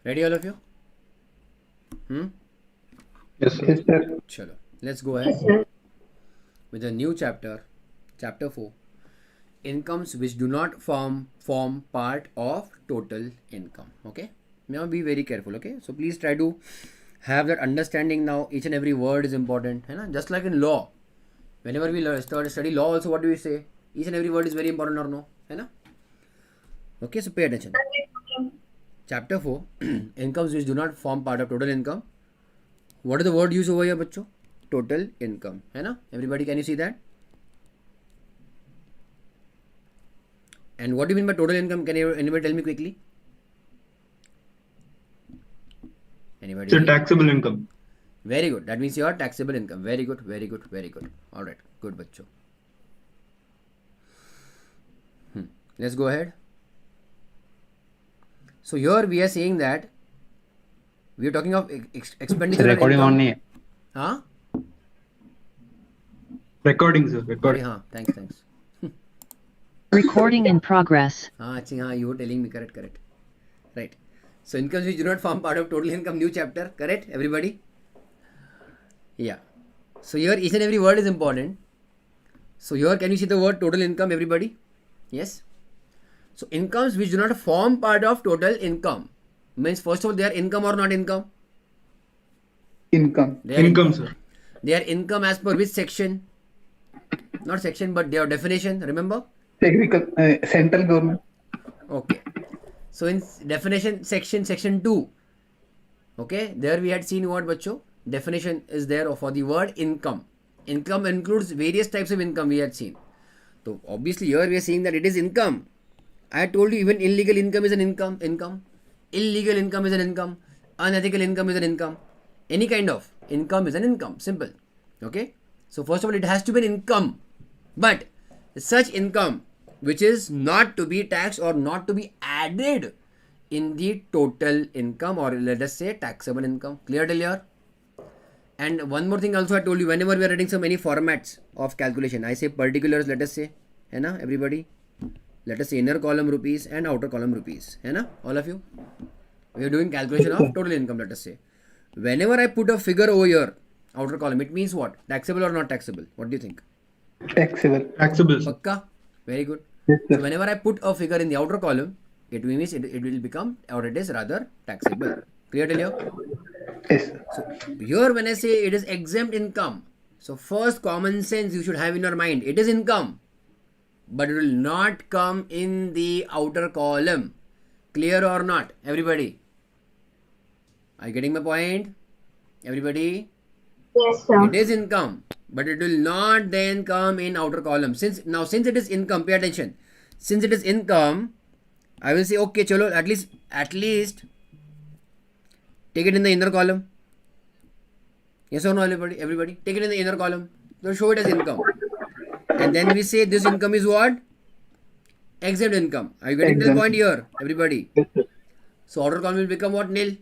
Ready, all of you? Yes, sir. Yes, sir. Chalo. Let's go ahead with a new chapter, chapter 4. Incomes which do not form part of total income. Okay. Now be very careful. Okay. So please try to have that understanding now. Each and every word is important. है ना? Just like in law. Whenever we study law also, what do we say? Each and every word is very important or no? है ना? Okay. So pay attention. Chapter 4. Incomes which do not form part of total income. What is the word used over here, बच्चों? Total income. है ना? Everybody, can you see that? And what do you mean by total income? Can anybody tell me quickly? Anybody? It's a taxable income. Very good. That means your taxable income. Very good. Very good. Very good. All right. Good, bachcho. Let's go ahead. So here we are saying that we are talking of expenditure. Recording on नहीं है. Huh? Recording, sir. Recording. हाँ. Thanks. Recording in progress. Actually, you were telling me. Correct. Right. So incomes which do not form part of total income, new chapter. Correct, everybody? Yeah. So here each and every word is important. So here can you see the word total income, everybody? Yes. So incomes which do not form part of total income means, first of all, they are income or not income? Income. They are Income, sir. They are income as per which section? Not section, but their definition. Remember? Central government. Okay. So in definition section 2. Okay. There we had seen what, bacho? Definition is there for the word income. Income includes various types of income we had seen. So obviously here we are saying that it is income. I had told you even illegal income is an income. Illegal income is an income. Unethical income is an income. Any kind of income is an income. Simple. Okay. So first of all, it has to be an income. But such income which is not to be taxed or not to be added in the total income, or let us say taxable income. Clear till here? And one more thing also I told you, whenever we are writing so many formats of calculation, I say particulars, let us say, है ना, everybody? Let us say inner column rupees and outer column rupees, है ना, all of you? We are doing calculation of total income, let us say. Whenever I put a figure over here, outer column, it means what? Taxable or not taxable? What do you think? Taxable. Taxable, sir. Pakka? Very good. Yes, sir. So whenever I put a figure in the outer column, it means it will become, or it is rather taxable. Clear till here? Yes, sir. So here when I say it is exempt income, so first common sense you should have in your mind, it is income, but it will not come in the outer column. Clear or not, everybody? Are you getting my point? Everybody? Yes, sir. It is income, but it will not then come in outer column. Since it is income, pay attention. Since it is income, I will say okay, chalo, at least take it in the inner column. Yes or no, everybody? Take it in the inner column. So show it as income. And then we say this income is what? Exempt income. Are you getting the Exempt. point here, everybody? Yes, sir. So outer column will become what? Nil.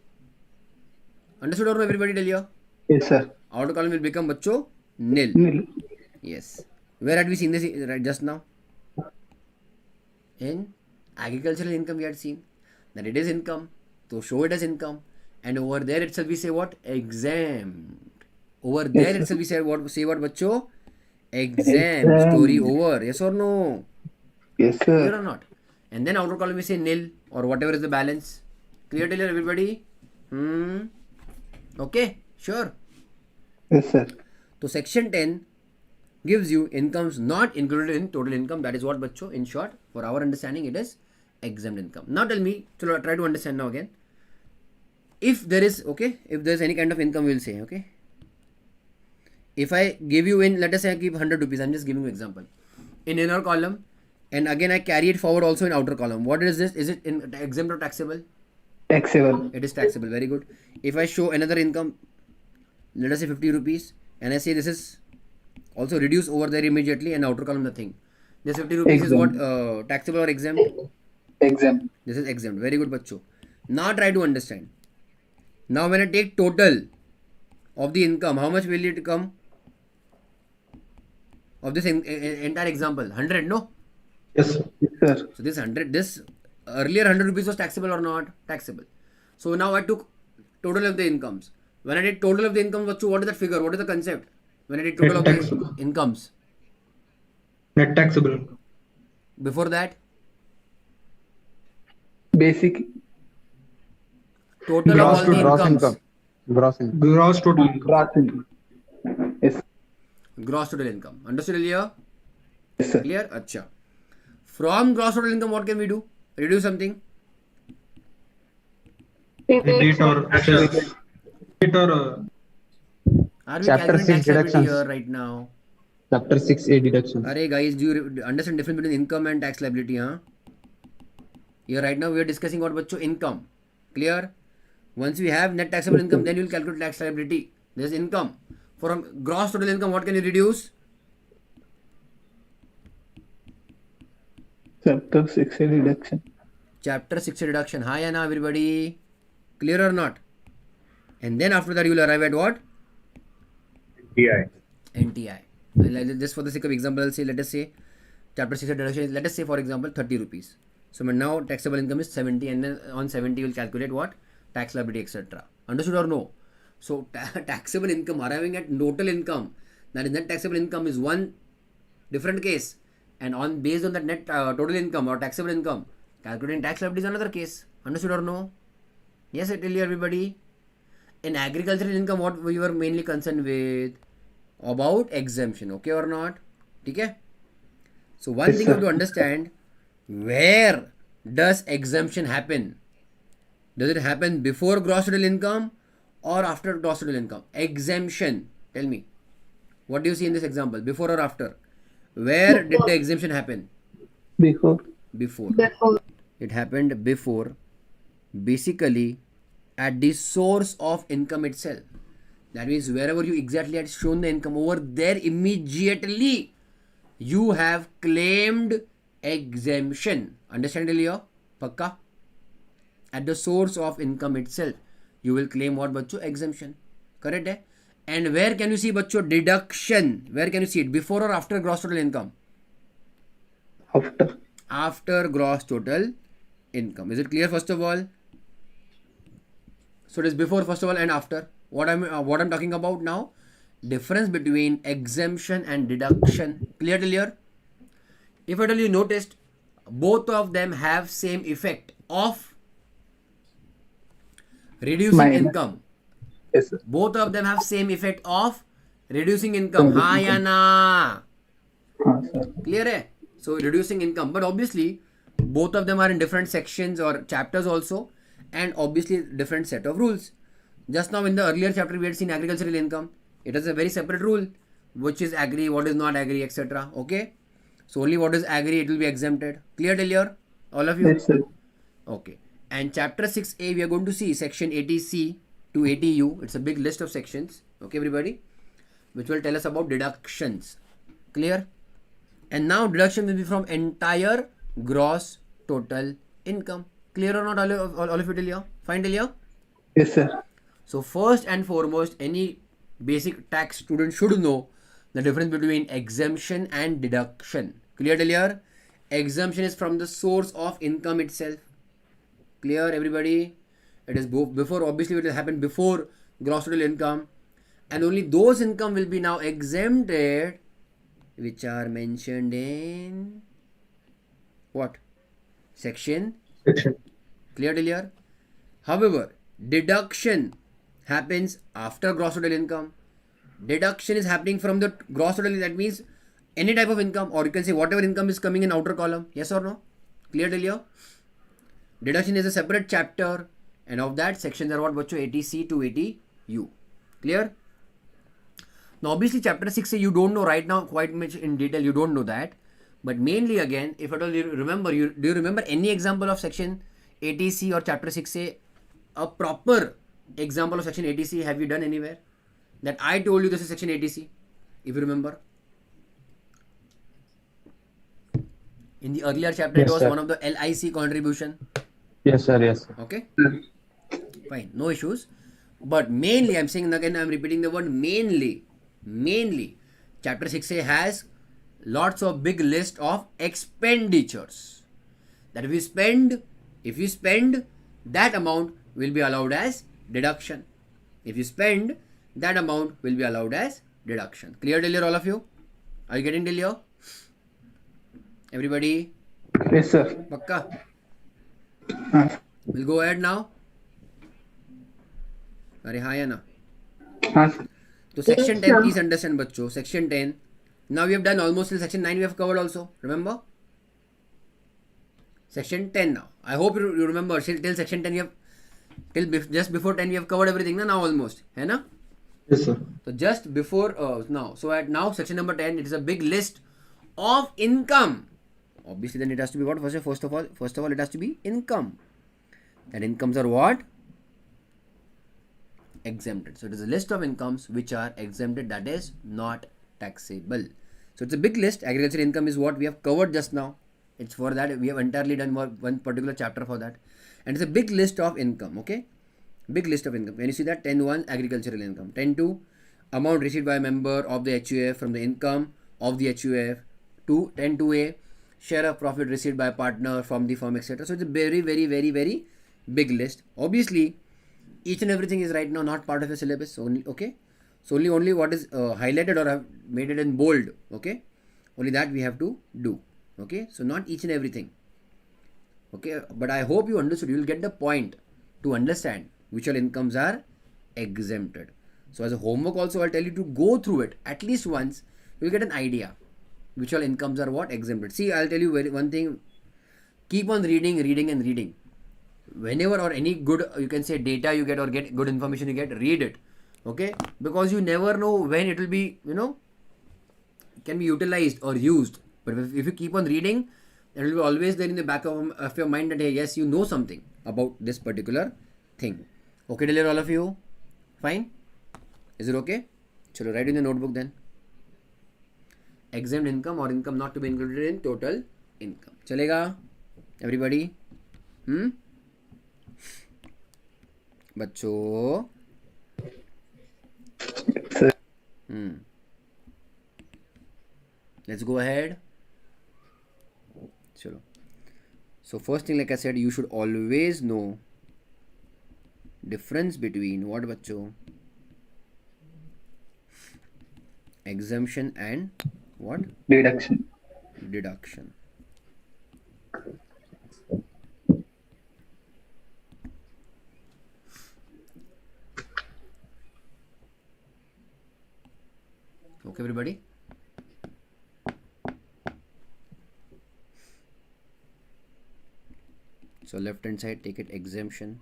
Understood or no, everybody? Tell you. Yes, sir. Outer column will become bacho nil. Nil. Yes. Where had we seen this right just now? In agricultural income we had seen that it is income. So show it as income. And over there itself we say what? Exempt. Over there Yes, itself we say what bacho? Exempt. Exempt. Story over. Yes or no? Yes, Clear sir. or not? And then outer column we say nil or whatever is the balance. Clear till here, everybody? Okay. Sure. Yes, sir. So section 10 gives you incomes not included in total income. That is what, bacho, in short, for our understanding, it is exempt income. Now tell me, chalo, try to understand now again. If there is any kind of income, we'll say, okay. If I give you in, let us say I give 100 rupees, I'm just giving you example. In inner column, and again I carry it forward also in outer column. What is this? Is it exempt or taxable? Taxable. It is taxable. Very good. If I show another income, let us say 50 rupees, and I say this is also reduced over there immediately, and outer column nothing. This 50 rupees is what? Taxable or exempt? Exempt. This is exempt. Very good, bacho. Now try to understand. Now when I take total of the income, how much will it come? Of this entire example, 100, no? Yes, sir. Yes, sir. So this 100, this earlier 100 rupees was taxable or not? Taxable. So now I took total of the incomes. When I did total of the income, what is that figure? What is the concept? When I did total of Net the taxable. incomes. Net taxable income. Before that, Basic. total of Gross all the total. Gross incomes. income. Gross income. Gross total income. Gross income. Yes. Gross total income. Understood earlier? Yes, sir. Clear? Acha. From gross total income, what can we do? Reduce something. Date or assets. Date or Are we Chapter calculating 6 tax liability deductions. here right now? Chapter 6A deductions. Arey guys, do you understand difference between income and tax liability? Huh? Here right now we are discussing what bachcho income. Clear? Once we have net taxable income, then you will calculate tax liability. There is income. From gross total income, what can you reduce? Chapter 6 reduction. Chapter 6 reduction. Hi Anna, everybody. Clear or not? And then after that you will arrive at what? DI. NTI. Just for the sake of example, I'll say, let us say, chapter 6 reduction is, let us say for example, 30 rupees. So now taxable income is 70, and then on 70 you will calculate what? Tax liability, etc. Understood or no? So taxable income arriving at total income, that is net taxable income, is one different case, and on based on that net total income or taxable income, calculating tax liability is another case. Understood or no? Yes, I tell you everybody. In agricultural income, what we were mainly concerned with? About exemption, okay or not? Okay? So one Yes, thing you sir. have to understand, where does exemption happen? Does it happen before gross total income or after gross total income? Exemption. Tell me. What do you see in this example? Before or after? Where did the exemption happen? Before. Before. It happened before, basically at the source of income itself. That means wherever you exactly had shown the income, over there immediately you have claimed exemption. Understand Leo? Pakka? At the source of income itself, you will claim what bachcho? Exemption. Correct? Eh? And where can you see bachcho? Deduction. Where can you see it? Before or after gross total income? After. After gross total income. Is it clear first of all? So it is before first of all and after. What I'm talking about now? Difference between exemption and deduction. Clear till here? If at all you noticed, both of them have same effect of reducing Minus. income. Yes, sir. Both of them have same effect of reducing income. Ha ya na? Sir. Clear hai? So reducing income, but obviously both of them are in different sections or chapters also, and obviously different set of rules. Just now in the earlier chapter we had seen agricultural income. It has a very separate rule, which is agri, what is not agri, etc. Okay, so only what is agri it will be exempted. Clear till here, all of you? Yes, sir. Okay. And chapter 6a we are going to see section 80c to 80u. It's a big list of sections. Okay, everybody, which will tell us about deductions. Clear? And now deduction will be from entire gross total income. Clear or not, all of you till here? Fine till here? Yes, sir. So first and foremost, any basic tax student should know the difference between exemption and deduction. Clear till here? Exemption is from the source of income itself. Clear everybody? It is before, obviously it will happen before gross total income, and only those income will be now exempted which are mentioned in what? Section. Clear till here? However, deduction happens after gross total income. Deduction is happening from the gross total. That means any type of income, or you can say whatever income is coming in outer column. Yes or no? Clear till here? Deduction is a separate chapter, and of that sections are what bachcho? 80c to 80u. Clear? Now obviously chapter 6 you don't know right now quite much in detail, you don't know that, but mainly again, if at all you remember, do you remember any example of section 80c or chapter 6a, a proper example of section 80c have you done anywhere that I told you this is section 80c, if you remember? In the earlier chapter, Yes, it was sir. one of the LIC contribution. Yes, sir. Yes, sir. Okay, fine, no issues. But mainly, I'm saying again, I'm repeating the word mainly. Chapter 6a has lots of big list of expenditures. That if you spend that amount, will be allowed as deduction. If you spend, that amount will be allowed as deduction. Clear till here, all of you? Are you getting till here? Everybody? Yes, sir. Pakka? हाँ We'll go ahead now. अरे हाँ या ना? हाँ sir. So section 10, please understand बच्चों. Section 10. Now we have done almost till section 9 we have covered also. Remember? Section 10 now. I hope you remember till section 10 we have just before 10 we have covered everything now almost. है ना? Yes, sir. So just before now. So at now section number 10 it is a big list of income. Obviously then it has to be what? First of all it has to be income. And incomes are what? Exempted. So it is a list of incomes which are exempted, that is not taxable. So it's a big list. Agriculture income is what we have covered just now. It's for that we have entirely done one particular chapter for that. And it's a big list of income. Okay, big list of income. When you see that 10.1 agricultural income, 10.2 amount received by a member of the HUF from the income of the HUF, to 10.2a share of profit received by a partner from the firm, etc. So it's a very big list. Obviously each and everything is right now not part of the syllabus only. Okay, so only what is highlighted or have made it in bold. Okay, only that we have to do. Okay, so not each and everything. Okay, but I hope you understood. You will get the point to understand which all incomes are exempted. So as a homework also I'll tell you to go through it at least once. You will get an idea which all incomes are what exempted. See, I'll tell you one thing. Keep on reading and reading. Whenever or any good, you can say, data you get or get good information you get, read it. Okay, because you never know when it will be, can be utilized or used. But if you keep on reading, it will be always there in the back of your mind that hey, yes, you know something about this particular thing. Okay, till here all of you? Fine? Is it okay? Chalo, write in the notebook then. Exempt income or income not to be included in total income. Chalega? Everybody? बच्चों Sir. Let's go ahead. Chalo. So first thing, like I said, you should always know difference between what बच्चों? Exemption and what? Deduction. Deduction. Okay, everybody? So left hand side take it exemption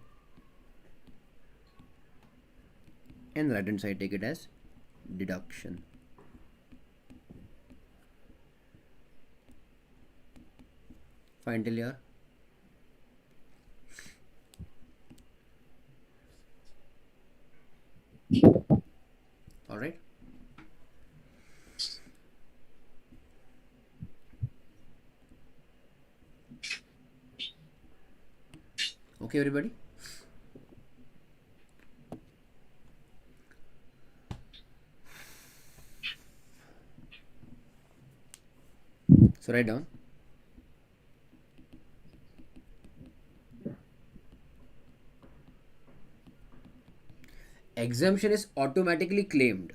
and right hand side take it as deduction. Fine till here? Alright. Okay, everybody? So write down. Exemption is automatically claimed.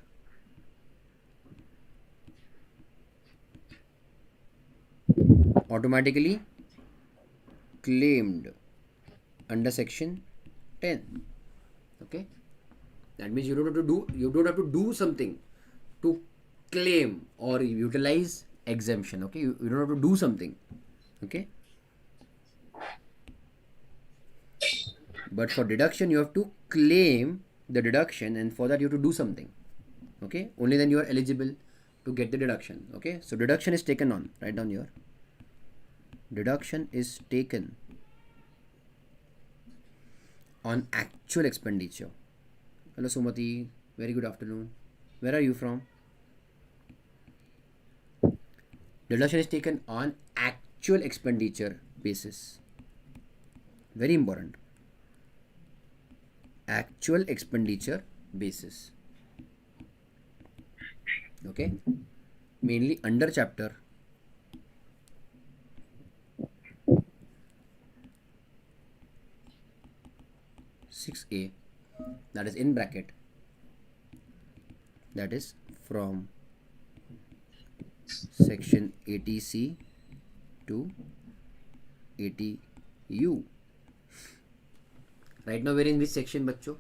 Automatically claimed under section 10. Okay, that means you don't have to do something to claim or utilize exemption. Okay, you don't have to do something. Okay, but for deduction you have to claim the deduction, and for that you have to do something. Okay, only then you are eligible to get the deduction. Okay, so deduction is taken on, write down here, deduction is taken on actual expenditure. Hello Sumati, very good afternoon. Where are you from? Deduction is taken on actual expenditure basis. Very important. Actual expenditure basis. Okay, mainly under chapter 6A, that is in bracket, that is from section 80C to 80U. Right now we're in which section, bachcho?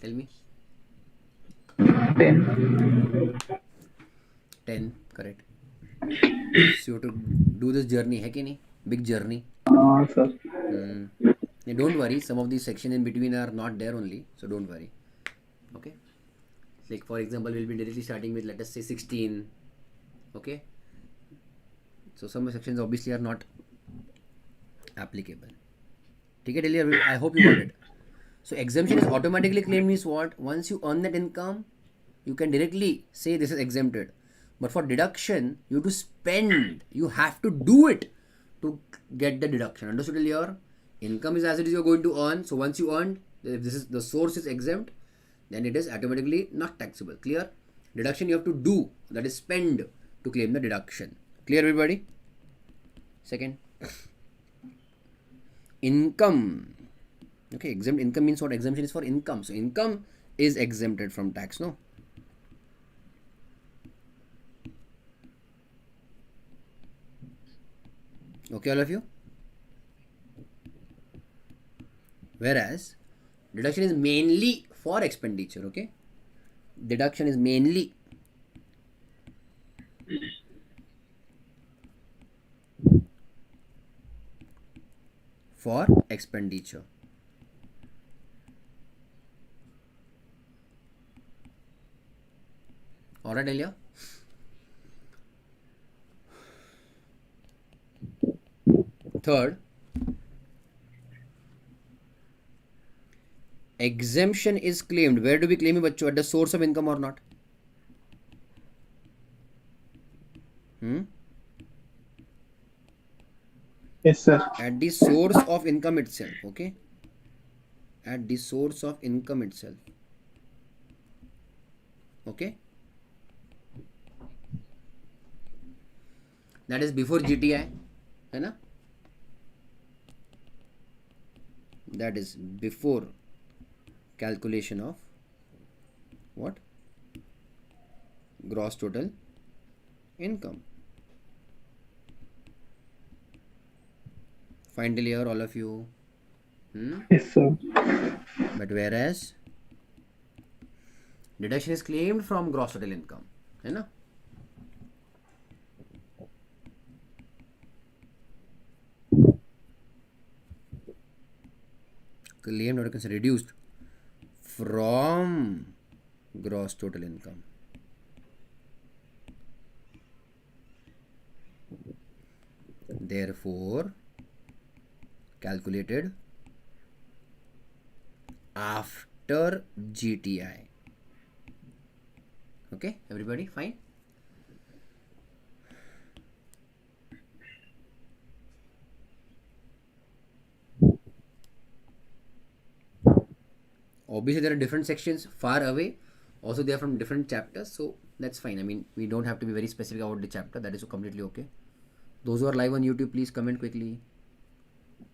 Tell me. 10. 10, correct. So you have to do this journey, hai ki nahi? Big journey. Sir. Yeah, don't worry, some of these sections in between are not there only, so don't worry. Okay. Like for example, we'll be directly starting with, let us say, 16. Okay. So some sections obviously are not applicable. Okay, Delia, I hope you got it. So exemption is automatically claimed means what? Once you earn that income, you can directly say this is exempted. But for deduction, you have to spend. You have to do it to get the deduction. Understood, Delia? Income is as it is you're going to earn. So once you earn, if this is the source is exempt, then it is automatically not taxable. Clear? Deduction you have to do, that is spend, to claim the deduction. Clear, everybody? Second, income. Okay, exempt income means what? Exemption is for income. So income is exempted from tax, no? Okay, all of you? Whereas deduction is mainly for expenditure, okay? Deduction is mainly for expenditure. Alright, Elia? Third, exemption is claimed. Where do we claim it, bachcho? At the source of income or not? Yes, sir. At the source of income itself, okay? At the source of income itself. Okay? That is before GTI, है ना? That is before calculation of what? Gross total income. Find till here, all of you. Yes, sir. But whereas deduction is claimed from gross total income, है ना? Claimed or you can say reduced from gross total income. Therefore, calculated after GTI. Okay, everybody, fine? Obviously, there are different sections far away. Also, they are from different chapters, so that's fine. I mean, we don't have to be very specific about the chapter. That is completely okay. Those who are live on YouTube, please comment quickly.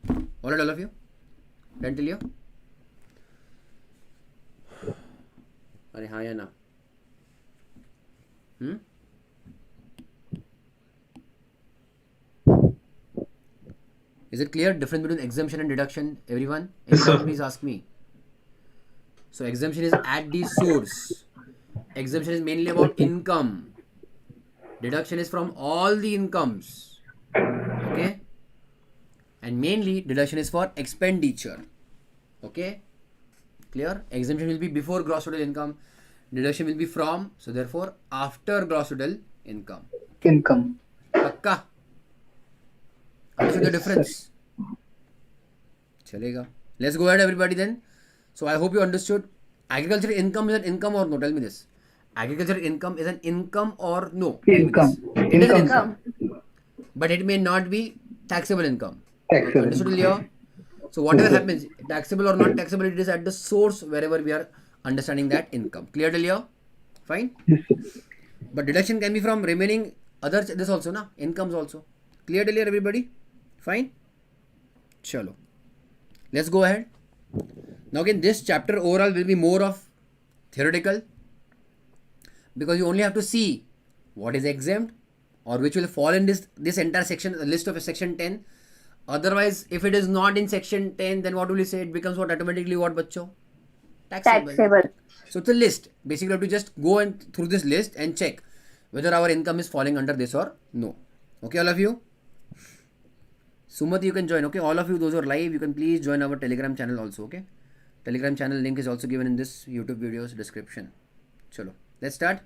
All right, all of you? Done till here? Are हाँ या ना? Is it clear difference between exemption and deduction, everyone? Yes, sir. Please ask me. So exemption is at the source. Exemption is mainly about income. Deduction is from all the incomes. Okay? And mainly deduction is for expenditure. Okay? Clear? Exemption will be before gross total income. Deduction will be from, so therefore after gross total income. Income. Pakka? Understood the difference? Chalega. Let's go ahead, everybody, then. So I hope you understood. Agricultural income is an income or no? Tell me this. Agricultural income is an income or no? Tell me Income. this. It is an Income. But it may not be taxable income. Taxable. Understood, Leo? So whatever happens, taxable or not taxable, it is at the source wherever we are understanding that income. Clear, Leo? Fine? But deduction can be from remaining other, this also, na? Incomes also. Clear, Leo, everybody? Fine? Chalo. let's go ahead. Now again, this chapter overall will be more of theoretical, because you only have to see what is exempt or which will fall in this entire section, the list of section 10. Otherwise, if it is not in section 10, then what will you say? It becomes what automatically what, bachcho? Taxable. So it's a list. Basically, you have to just go and through this list and check whether our income is falling under this or no. Okay, all of you? Sumati, you can join. Okay, all of you, those who are live, you can please join our Telegram channel also. Okay, Telegram channel link is also given in this YouTube video's description. Chalo, let's start.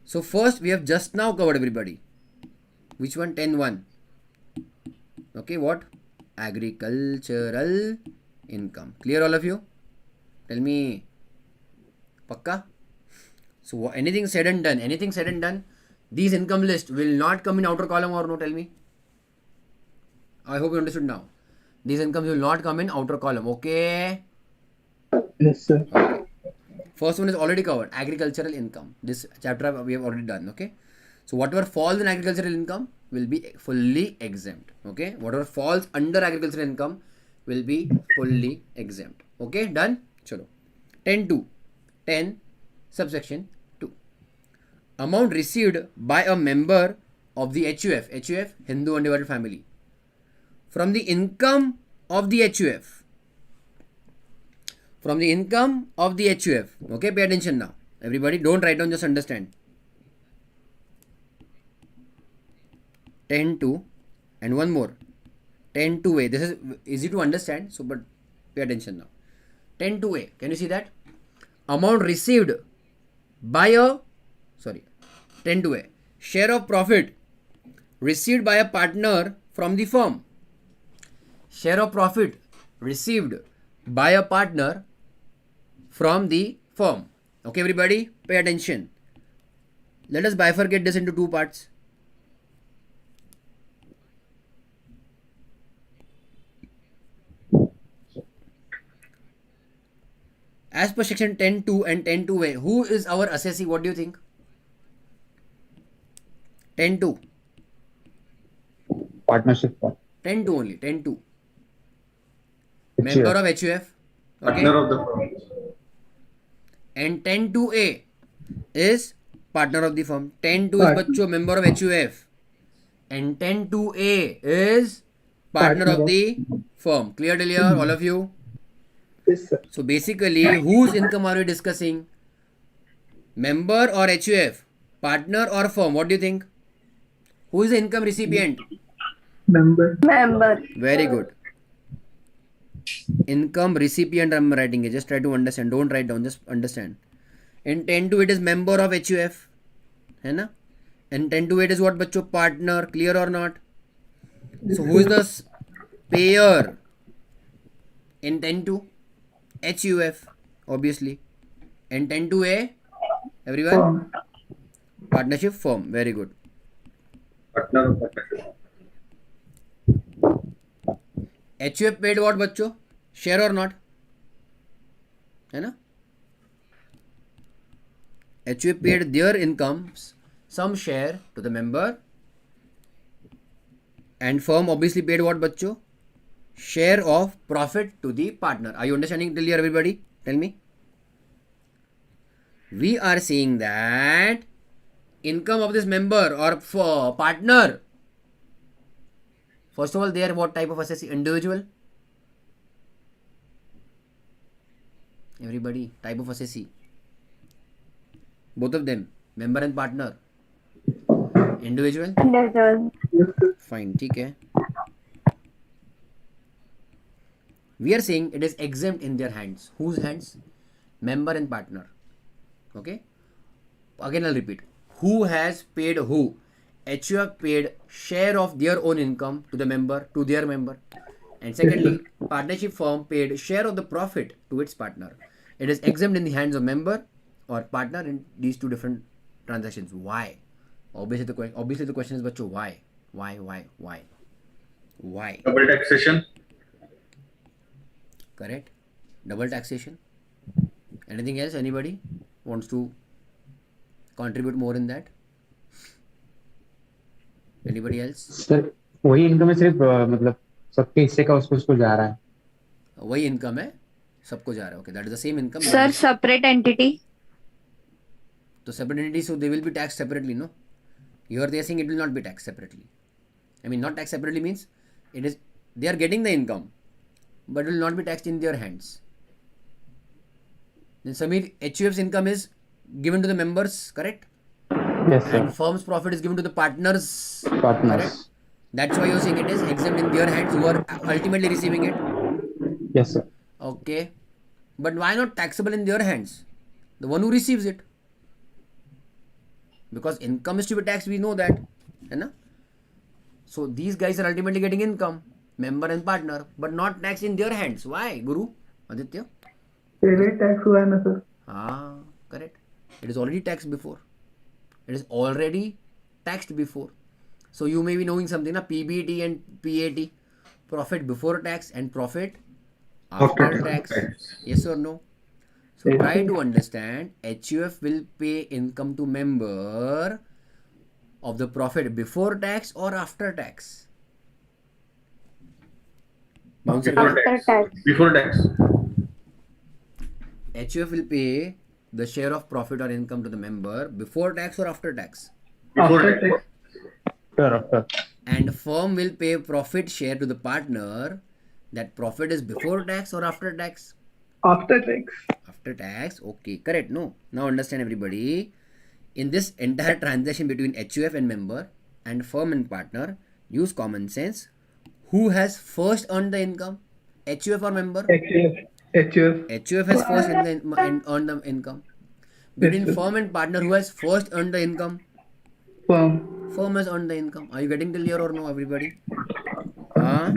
So first, we have just now covered everybody. Which one? 10.1. Okay, what? Agricultural income. Clear, all of you? Tell me. Pakka? So anything said and done, these income list will not come in outer column or no? Tell me. I hope you understood now. These incomes will not come in outer column. Okay. Yes, sir. Okay. First one is already covered. Agricultural income. This chapter we have already done. Okay. So whatever falls in agricultural income will be fully exempt. Okay. Whatever falls under agricultural income will be fully exempt. Okay. Done. Chalo. 10.2. 10 subsection 2. Amount received by a member of the HUF. HUF, Hindu Undivided Family. From the income of the HUF. From the income of the HUF. Okay, pay attention now. Everybody, don't write down, just understand. 10.2 and one more. 10.2a. This is easy to understand, so but pay attention now. 10.2a. Can you see that? Amount received by a 10.2a. Share of profit received by a partner from the firm. Share of profit received by a partner from the firm. Okay, everybody, pay attention. Let us bifurcate this into two parts. As per section 10.2 and 10.2a, who is our assessee? What do you think? 10.2. Partnership. 10.2 only. 10.2. HUF. Member of HUF. Okay. Partner of the firm. And 10.2a is partner of the firm. 10.2 is bachcho member of HUF. And 10.2a is partner of the firm. Clear till here, all of you? Yes, sir. So basically, whose income are we discussing? Member or HUF? Partner or firm? What do you think? Who is the income recipient? Member. Member. Very good. Income recipient I'm writing it. Just try to understand. Don't write down. Just understand. In 10.2 it is member of HUF. है ना? And 10.2 it is what बच्चों? Partner. Clear or not? So who is the payer in 10.2? HUF. Obviously. And 10.2a? Everyone? Firm. Partnership firm. Very good. Partner of partnership. HUF paid what बच्चों? Share or not? है ना? HUF paid their incomes, some share to the member, and firm obviously paid what बच्चों? Share of profit to the partner. Are you understanding till here, everybody? Tell me. We are saying that income of this member or for partner. First of all, they are what type of assessee? Individual. Everybody, type of assessee. Both of them, member and partner. Individual. Individual. Yes, sir. Fine, ठीक है. We are saying it is exempt in their hands. Whose hands? Member and partner. Okay. Again, I'll repeat. Who has paid who? HUF paid share of their own income to the member, to their member. And secondly, partnership firm paid share of the profit to its partner. It is exempt in the hands of member or partner in these two different transactions. Why? Obviously the question is, bacho, why? Why? Double taxation. Correct. Double taxation. Anything else? Anybody wants to contribute more in that? Anybody else? Sir वही income है, सिर्फ मतलब सबके हिस्से का उसको उसको जा रहा है. वही इनकम है, सबको जा रहा है. Okay, that is the same income. Sir, separate entity. तो separate entity, so they will be tax separately. No, here they are saying it will not be taxed separately. I mean, not taxed separately means it is, they are getting the income, but it will not be taxed in their hands. Then Samir, HUF's income is given to the members, correct? Yes, sir. And firm's profit is given to the partners, Partners. correct? That's why you're saying it is exempt in their hands, who are ultimately receiving it. Yes, sir. Okay, but why not taxable in their hands? The one who receives it. Because income is to be taxed, we know that, है ना? So these guys are ultimately getting income, member and partner, but not taxed in their hands. Why, Guru? Aditya? पहले tax हुआ है ना sir. Ah, correct. It is already taxed before. It is already taxed before. So you may be knowing something, na? PBT and PAT, profit before tax and profit after tax. Yes or no? So Yes. try to understand, HUF will pay income to member of the profit before tax or after tax? Bouncer, After tax. Before tax. HUF will pay the share of profit or income to the member before tax or after tax? Before After tax. tax. Sure, after. And firm will pay profit share to the partner. That profit is before tax or after tax? After tax. After tax. Okay, correct. No, now understand everybody. In this entire transaction between HUF and member and firm and partner, use common sense. Who has first earned the income? HUF or member? HUF. HUF. HUF has first earned the income. Between Yes, sir. firm and partner, who has first earned the income? Firm. Firm has earned the income. Are you getting clear or no, everybody? Huh?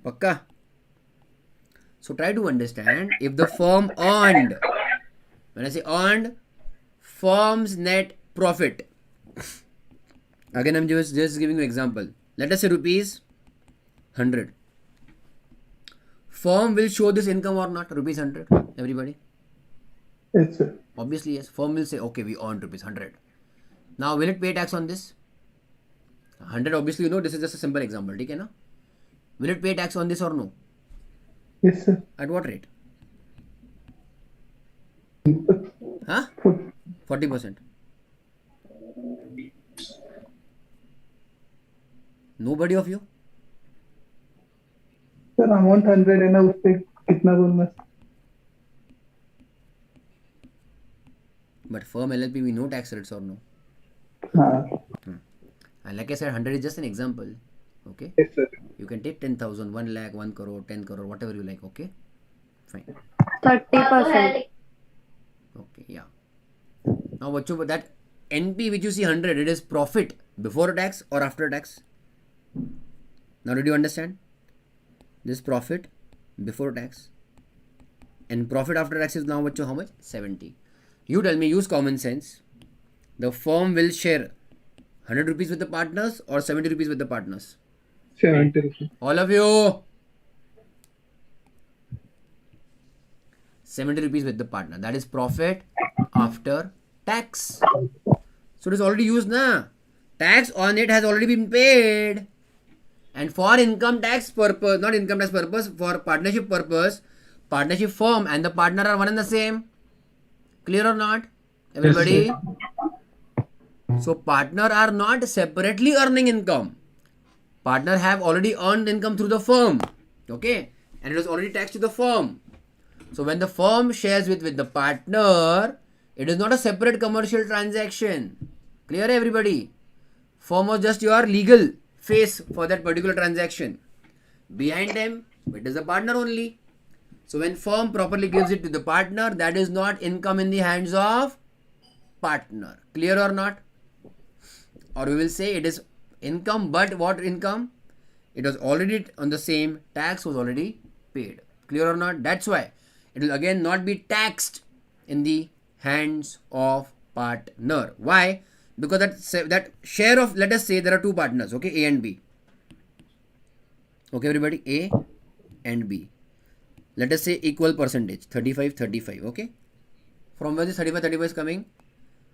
Pakka? So try to understand, if the firm earned, when I say earned, firm's net profit. Again, I'm just giving you an example. Let us say rupees 100. Firm will show this income or not? Rupees 100. Everybody? Yes, sir. Obviously, yes. Firm will say, okay, we earned rupees 100. Now, will it pay tax on this? 100, obviously, you know, this is just a simple example. Okay, na? Will it pay tax on this or no? Yes, sir. At what rate? Huh? 40%. Nobody of you? Sir amount 100 है ना, उस पे कितना बोलना? But firm LLP, we know tax rates or no? हाँ. And like I said, 100 is just an example. Okay? Yes, sir. You can take 10,000, 1 lakh, 1 crore, 10 crore, whatever you like. Okay? Fine. 30%. Okay, yeah. Now, what you, that NP which you see 100, it is profit before tax or after tax? Now, did you understand? This profit before tax. And profit after tax is now what you, how much? 70. You tell me, use common sense. The firm will share 100 rupees with the partners or 70 rupees with the partners? 70 rupees. All of you. 70 rupees with the partner. That is profit after tax. So it is already used, na? Tax on it has already been paid. And for income tax purpose, not income tax purpose, for partnership purpose, partnership firm and the partner are one and the same. Clear or not? Everybody? So partner are not separately earning income. Partner have already earned income through the firm. Okay? And it was already taxed to the firm. So when the firm shares with the partner, it is not a separate commercial transaction. Clear, everybody? Firm was just your legal face for that particular transaction. Behind them, it is the partner only. So when firm properly gives it to the partner, that is not income in the hands of partner. Clear or not? Or we will say it is income, but what income? It was already on the same, tax was already paid. Clear or not? That's why it will again not be taxed in the hands of partner. Why? Because that share of, let us say there are two partners, okay, A and B. Okay, everybody, A and B. Let us say equal percentage, 35-35, okay? From where this 35-35 is coming?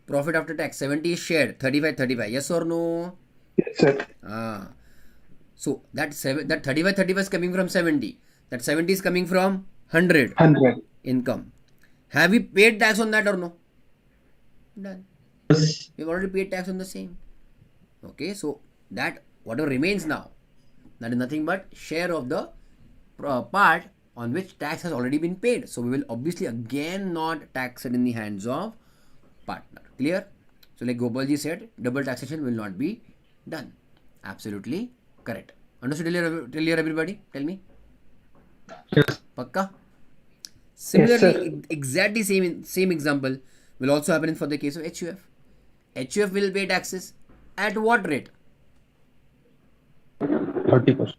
Profit after tax, 70 is shared, 35-35, yes or no? Yes, sir. So that 35 is coming from 70. That 70 is coming from 100 100. income. Have we paid tax on that or no? Done. Yes. We've already paid tax on the same. Okay, so that whatever remains now, that is nothing but share of the part on which tax has already been paid. So we will obviously again not tax it in the hands of partner. Clear? So like Gopalji said, double taxation will not be done. Absolutely correct. Understood till here everybody? Tell me. Yes. Pakka? Similarly, sir. exactly same example will also happen for the case of HUF. HUF will pay taxes at what rate? 30%.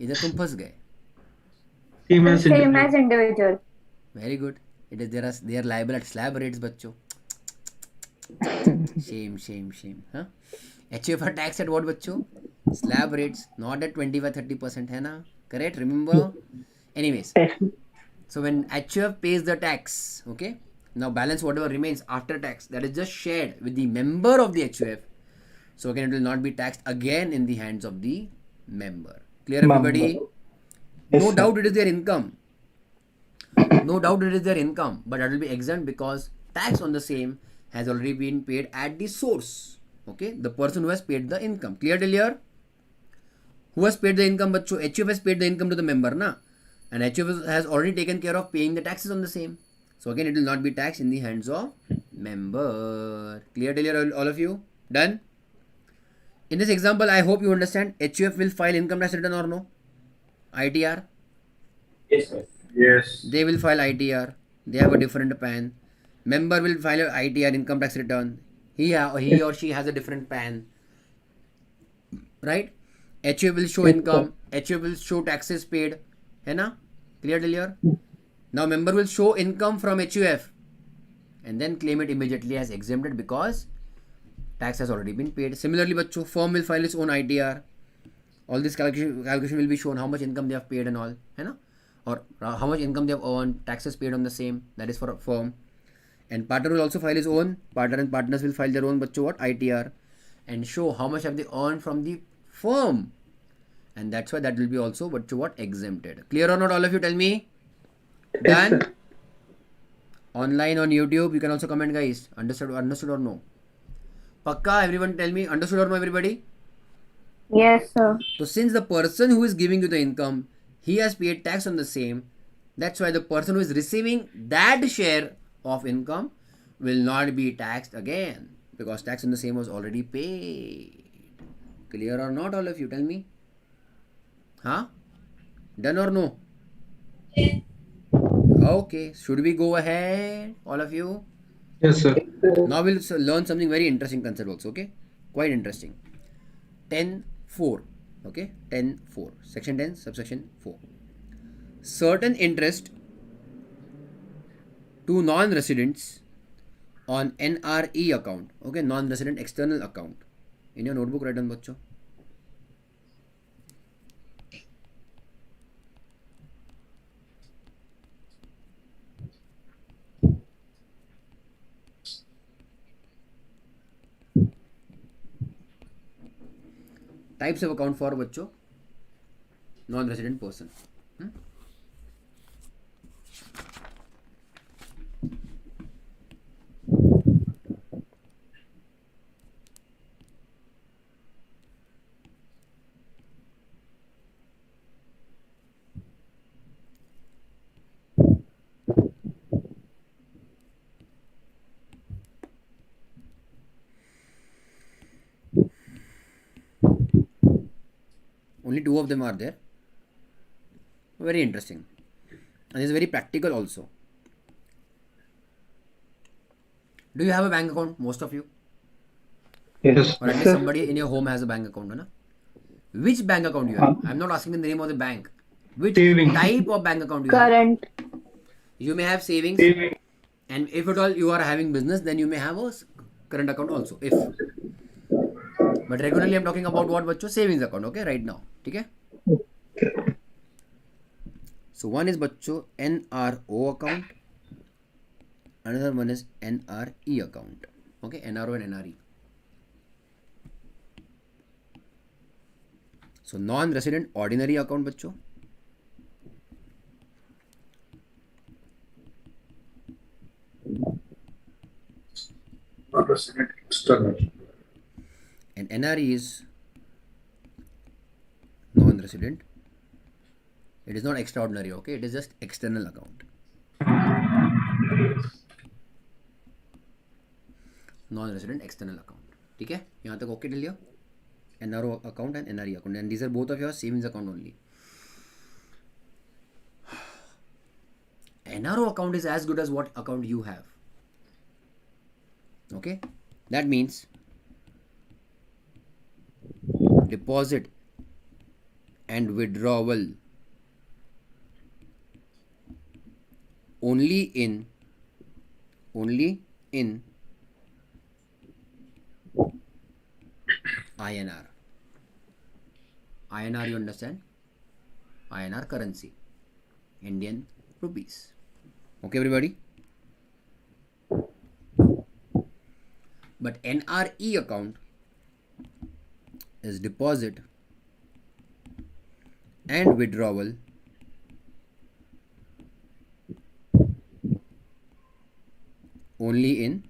इधर तुम फंस गए. Same as Same individual. as individual. Very good. It is they are liable at slab rates, बच्चों. Shame. Huh? HUF are taxed at what, बच्चों? Slab rates, not at 25-30%, है ना? Correct? Remember? Anyways, so when HUF pays the tax, okay? Now balance whatever remains after tax, that is just shared with the member of the HUF. So again, it will not be taxed again in the hands of the member. Clear, everybody? Member. Yes, No sir. doubt it is their income. No doubt it is their income, but that will be exempt because tax on the same has already been paid at the source. Okay, the person who has paid the income. Clear till here? Who has paid the income, bachcho? HUF has paid the income to the member, na? And HUF has already taken care of paying the taxes on the same. So again, it will not be taxed in the hands of member. Clear till here, all of you? Done? In this example, I hope you understand. HUF will file income tax return or no? ITR? Yes. They will file ITR. They have a different PAN. Member will file a ITR, income tax return. He or she has a different PAN. Right? HUF will show income. HUF will show taxes paid. है ना? Clear till here? Now member will show income from HUF and then claim it immediately as exempted because tax has already been paid. Similarly, बच्चों, firm will file its own ITR. All this calculation will be shown, how much income they have paid and all, है ना? Or how much income they have earned, taxes paid on the same. That is for a firm. And partner will also file his own. Partner and partners will file their own, bachcho, what? ITR, and show how much have they earned from the firm. And that's why that will be also, bachcho, what? Exempted. Clear or not, all of you? Tell me. Done? sir. Online on YouTube, you can also comment, guys. Understood or no? Pakka, everyone tell me. Understood or no, everybody? Yes, sir. So since the person who is giving you the income, he has paid tax on the same, that's why the person who is receiving that share of income will not be taxed again because tax on the same was already paid. Clear or not, all of you? Tell me. Huh? Done or no? Okay. Should we go ahead, all of you? Yes, sir. Now we'll learn something very interesting concept also, okay? Quite interesting. 10.4, okay? 10.4, section 10, subsection 4. Certain interest to non-residents on NRE account, okay? Non-resident external account. In your notebook, write down, bachcho. Types of account for बच्चों non-resident person. Only 2 of them are there. Very interesting. And it's very practical also. Do you have a bank account? Most of you. Yes, Or at least sir. somebody in your home has a bank account. Right? Which bank account you have? I'm not asking the name of the bank. Which Savings. type of bank account you have? Current. You may have savings. Saving. And if at all you are having business, then you may have a current account also. If. But regularly I'm talking about what, bachcho? Savings account, okay? Right now. Okay? So one is, bachcho, NRO account. Another one is NRE account. Okay? NRO and NRE. So non-resident ordinary account बच्चों, Non-resident external. and NRE is non-resident. It is not extraordinary, okay? It is just external account. Non-resident external account. ठीक है, यहाँ तक okay लिया. NRO account and NRE account, and these are both of your savings account only. NRO account is as good as what account you have. Okay, that means deposit and withdrawal only in INR. INR, you understand? INR currency, Indian rupees. Okay, everybody? But NRE account is deposit and withdrawal only in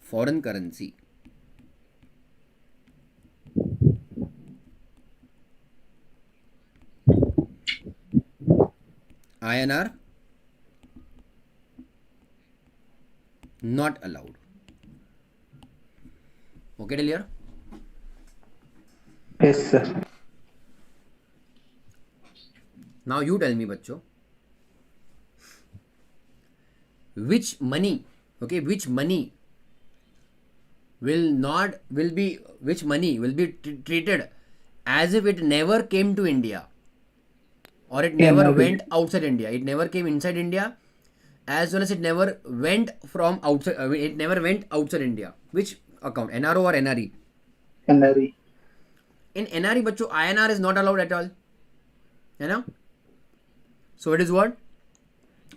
foreign currency. INR not allowed. Okay, clear? Yes, sir. Now you tell me, बच्चों, which money will be treated as if it never came to India, or it never NRE. went outside India. It never came inside India, as well as it never went from outside. It never went outside India. Which account, NRO or NRE? NRE. In NRE, बच्चों, INR is not allowed at all. है ना? So it is what?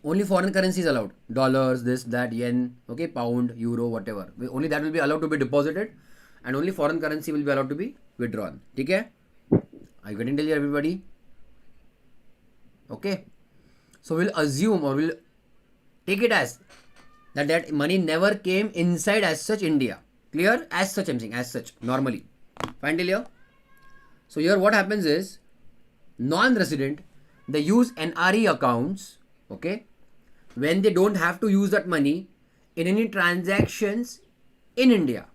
Only foreign currency is allowed. Dollars, this, that, yen, okay, pound, euro, whatever. Only that will be allowed to be deposited, and only foreign currency will be allowed to be withdrawn. ठीक है? Are you getting clear, everybody? Okay. So we'll assume, or we'll take it as that money never came inside as such India. Clear? As such, I'm saying, as such, normally. Fine till here? So here what happens is, non-resident, they use NRE accounts, okay, when they don't have to use that money in any transactions in India.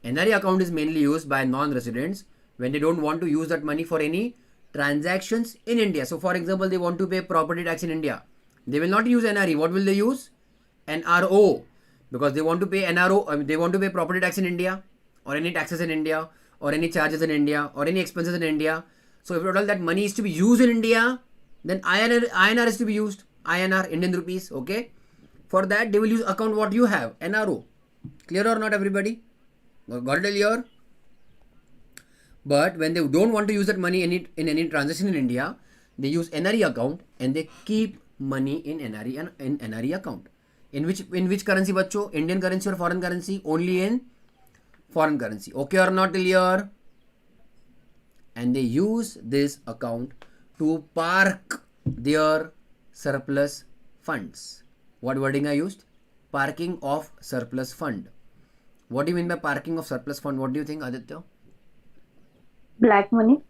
NRE account is mainly used by non-residents when they don't want to use that money for any transactions in India. So for example, they want to pay property tax in India. They will not use NRE. What will they use? NRO. Because they want to pay NRO, they want to pay property tax in India, or any taxes in India, or any charges in India, or any expenses in India. So if at all that money is to be used in India, then INR is to be used. INR, Indian rupees, okay? For that, they will use account what you have, NRO. Clear or not, everybody? Got it clear? But when they don't want to use that money in any transaction in India, they use NRE account, and they keep money in NRE account. In which currency, bachcho? Indian currency or foreign currency? Only in foreign currency. Okay or not clear? And they use this account to park their surplus funds. What wording I used? Parking of surplus fund. What do you mean by parking of surplus fund? What do you think, Aditya? Black money.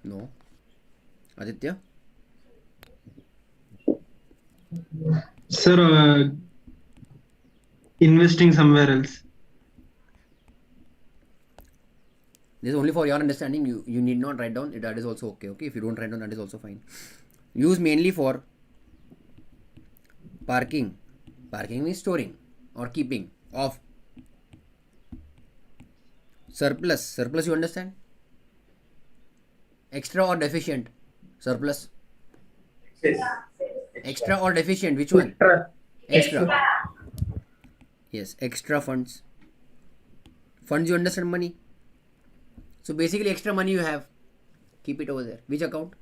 No. Aditya? Sir, investing somewhere else. This is only for your understanding. You need not write down. That is also okay. Okay, if you don't write down, that is also fine. Use mainly for parking. Parking means storing or keeping of surplus. Surplus, you understand? Extra or deficient? Surplus. Extra or deficient? Which one? Extra. Yes, extra funds. Funds, you understand, money. So basically extra money you have, keep it over there. Which account?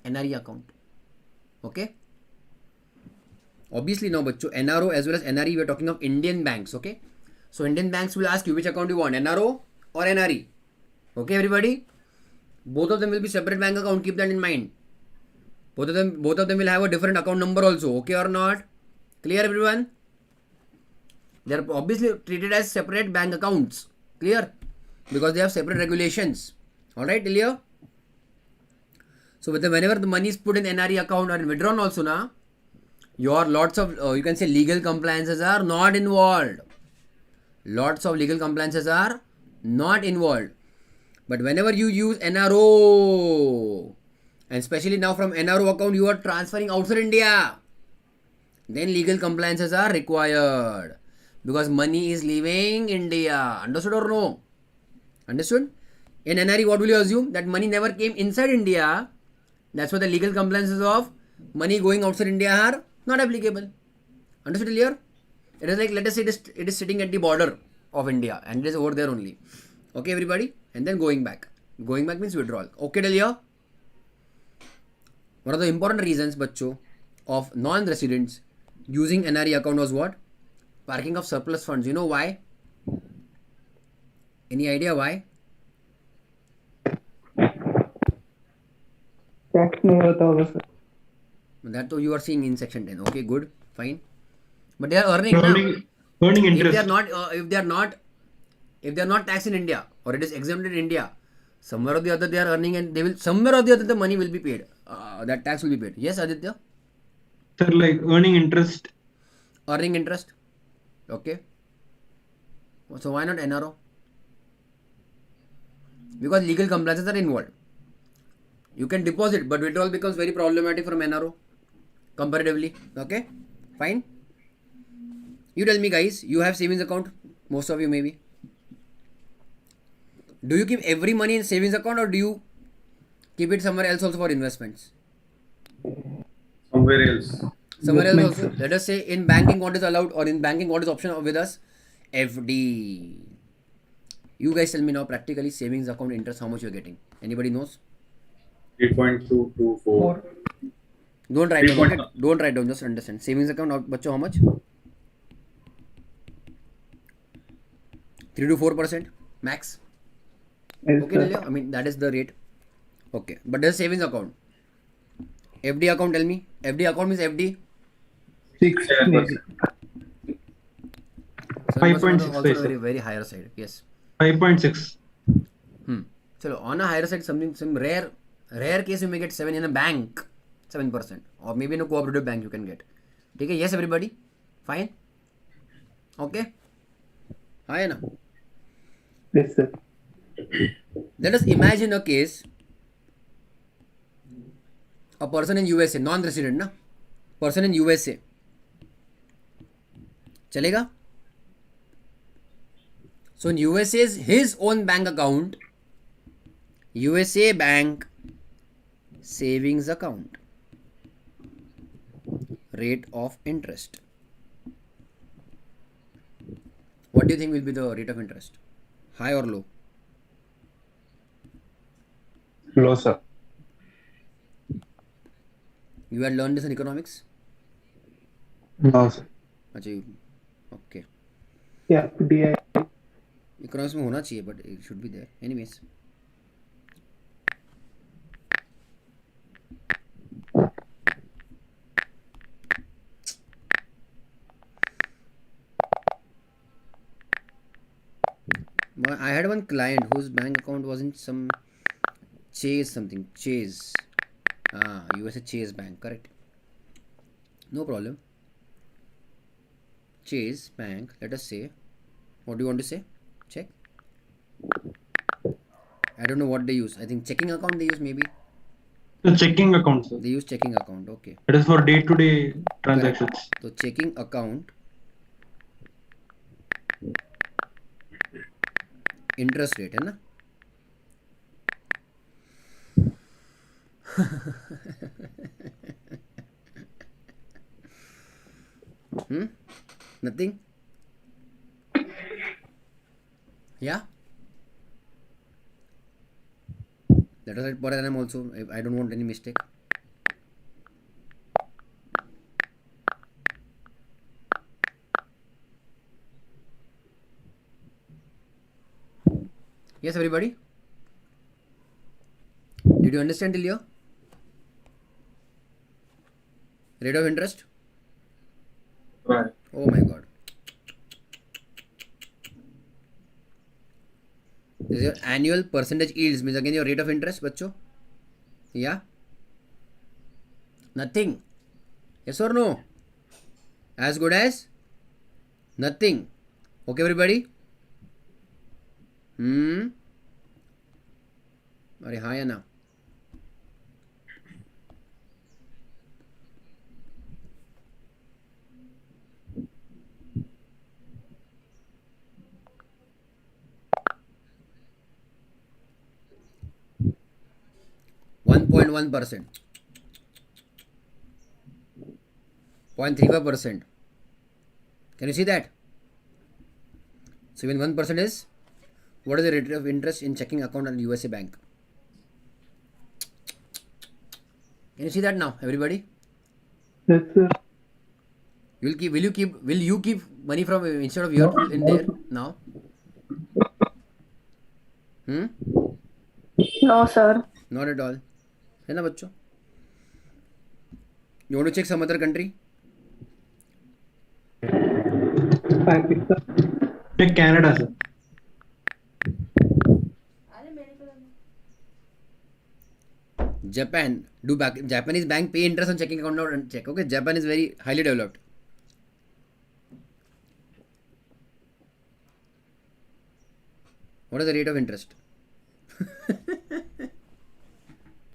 NRE account. Okay. Obviously now, bachcho, NRO as well as NRE, we are talking of Indian banks. Okay. So Indian banks will ask you which account you want, NRO or NRE. Okay, everybody? Both of them will be separate bank account. Keep that in mind. Both of them will have a different account number also. Okay or not? Clear, everyone? They are obviously treated as separate bank accounts. Clear? Because they have separate regulations. Alright, clear? So whenever the money is put in NRE account or in withdrawn also na, your lots of you can say legal compliances are not involved. Lots of legal compliances are not involved. But whenever you use NRO, and especially now from NRO account you are transferring outside India, then legal compliances are required. Because money is leaving India. Understood or no? Understood? In NRE, what will you assume? That money never came inside India. That's why the legal compliances of money going outside India are not applicable. Understood clear? It is like, let us say it is sitting at the border of India and it is over there only. Okay, everybody? And then going back. Going back means withdrawal. Okay, clear? One of the important reasons, bachcho, of non-residents using NRE account was what? Parking of surplus funds. You know why? Any idea why? Tax नहीं होता होगा sir. That too you are seeing in section 10. Okay, good, fine. But they are earning now. Earning If interest. they are not taxed in India or it is exempted in India, somewhere or the other they are earning and they will somewhere or the other the money will be paid. That tax will be paid. Yes, Aditya? Sir, like earning interest. Earning interest. Okay. So why not NRO? Because legal compliances are involved. You can deposit, but withdrawal becomes very problematic from NRO comparatively. Okay, fine. You tell me, guys. You have savings account. Most of you maybe. Do you keep every money in savings account or do you keep it somewhere else also for investments? Somewhere else. Somewhere else Investments, also. sir. Let us say in banking what is allowed or in banking what is optional with us? FD. You guys tell me now practically savings account interest how much you are getting. Anybody knows? 3.224. Don't write down. Okay? 3.1. Don't write down. Just understand. Savings account, bachcho, how much? 3 to 4% max. Yes, Okay, sir. Lilya? I mean that is the rate. Okay, but there's savings account. FD account. Tell me. FD account means FD. 6 maybe. So 5.6 also paisa. very higher side. Yes. 5.6. So on a higher side, some rare case you may get 7 in a bank, 7%, or maybe in a cooperative bank you can get. Okay, yes, everybody, fine. Okay, hi na. Yes, sir. Let us imagine a case. A person in USA, non-resident na, person in USA. चलेगा? So in USA's his own bank account, USA Bank savings account, rate of interest. What do you think will be the rate of interest? High or low? Low, sir. You had learned this in economics? No, sir. अच्छा, okay. Yeah, DI. Economics में होना चाहिए, but it should be there. Anyways. I had one client whose bank account was in some Chase something. Chase. USA Chase Bank, correct. No problem. Chase Bank, let us say. What do you want to say? Check. I don't know what they use. I think checking account they use maybe. The checking account, sir. They use checking account. Okay. It is for day-to-day transactions. So checking account. Interest rate है ना? Nothing? Yeah? Let us write per annum also. I don't want any mistake. Yes, everybody. Did you understand till here? Rate of interest. Right. Oh my god. This is your annual percentage yields, means again your rate of interest, बच्चों. Yeah. Nothing. Yes or no? As good as nothing. Okay, everybody. अरे हाँ या ना? One 1.1%, 0.35%. Can you see that? So when 1% is, what is the rate of interest in checking account at USA Bank? Can you see that now, everybody? Yes, sir. Will you keep money from instead of your in there now? No, sir. Not at all. है ना बच्चों? You want to check some other country? Pakistan. Check Canada, sir. Japan. Japanese bank pay interest on checking account and check. Okay, Japan is very highly developed. What is the rate of interest?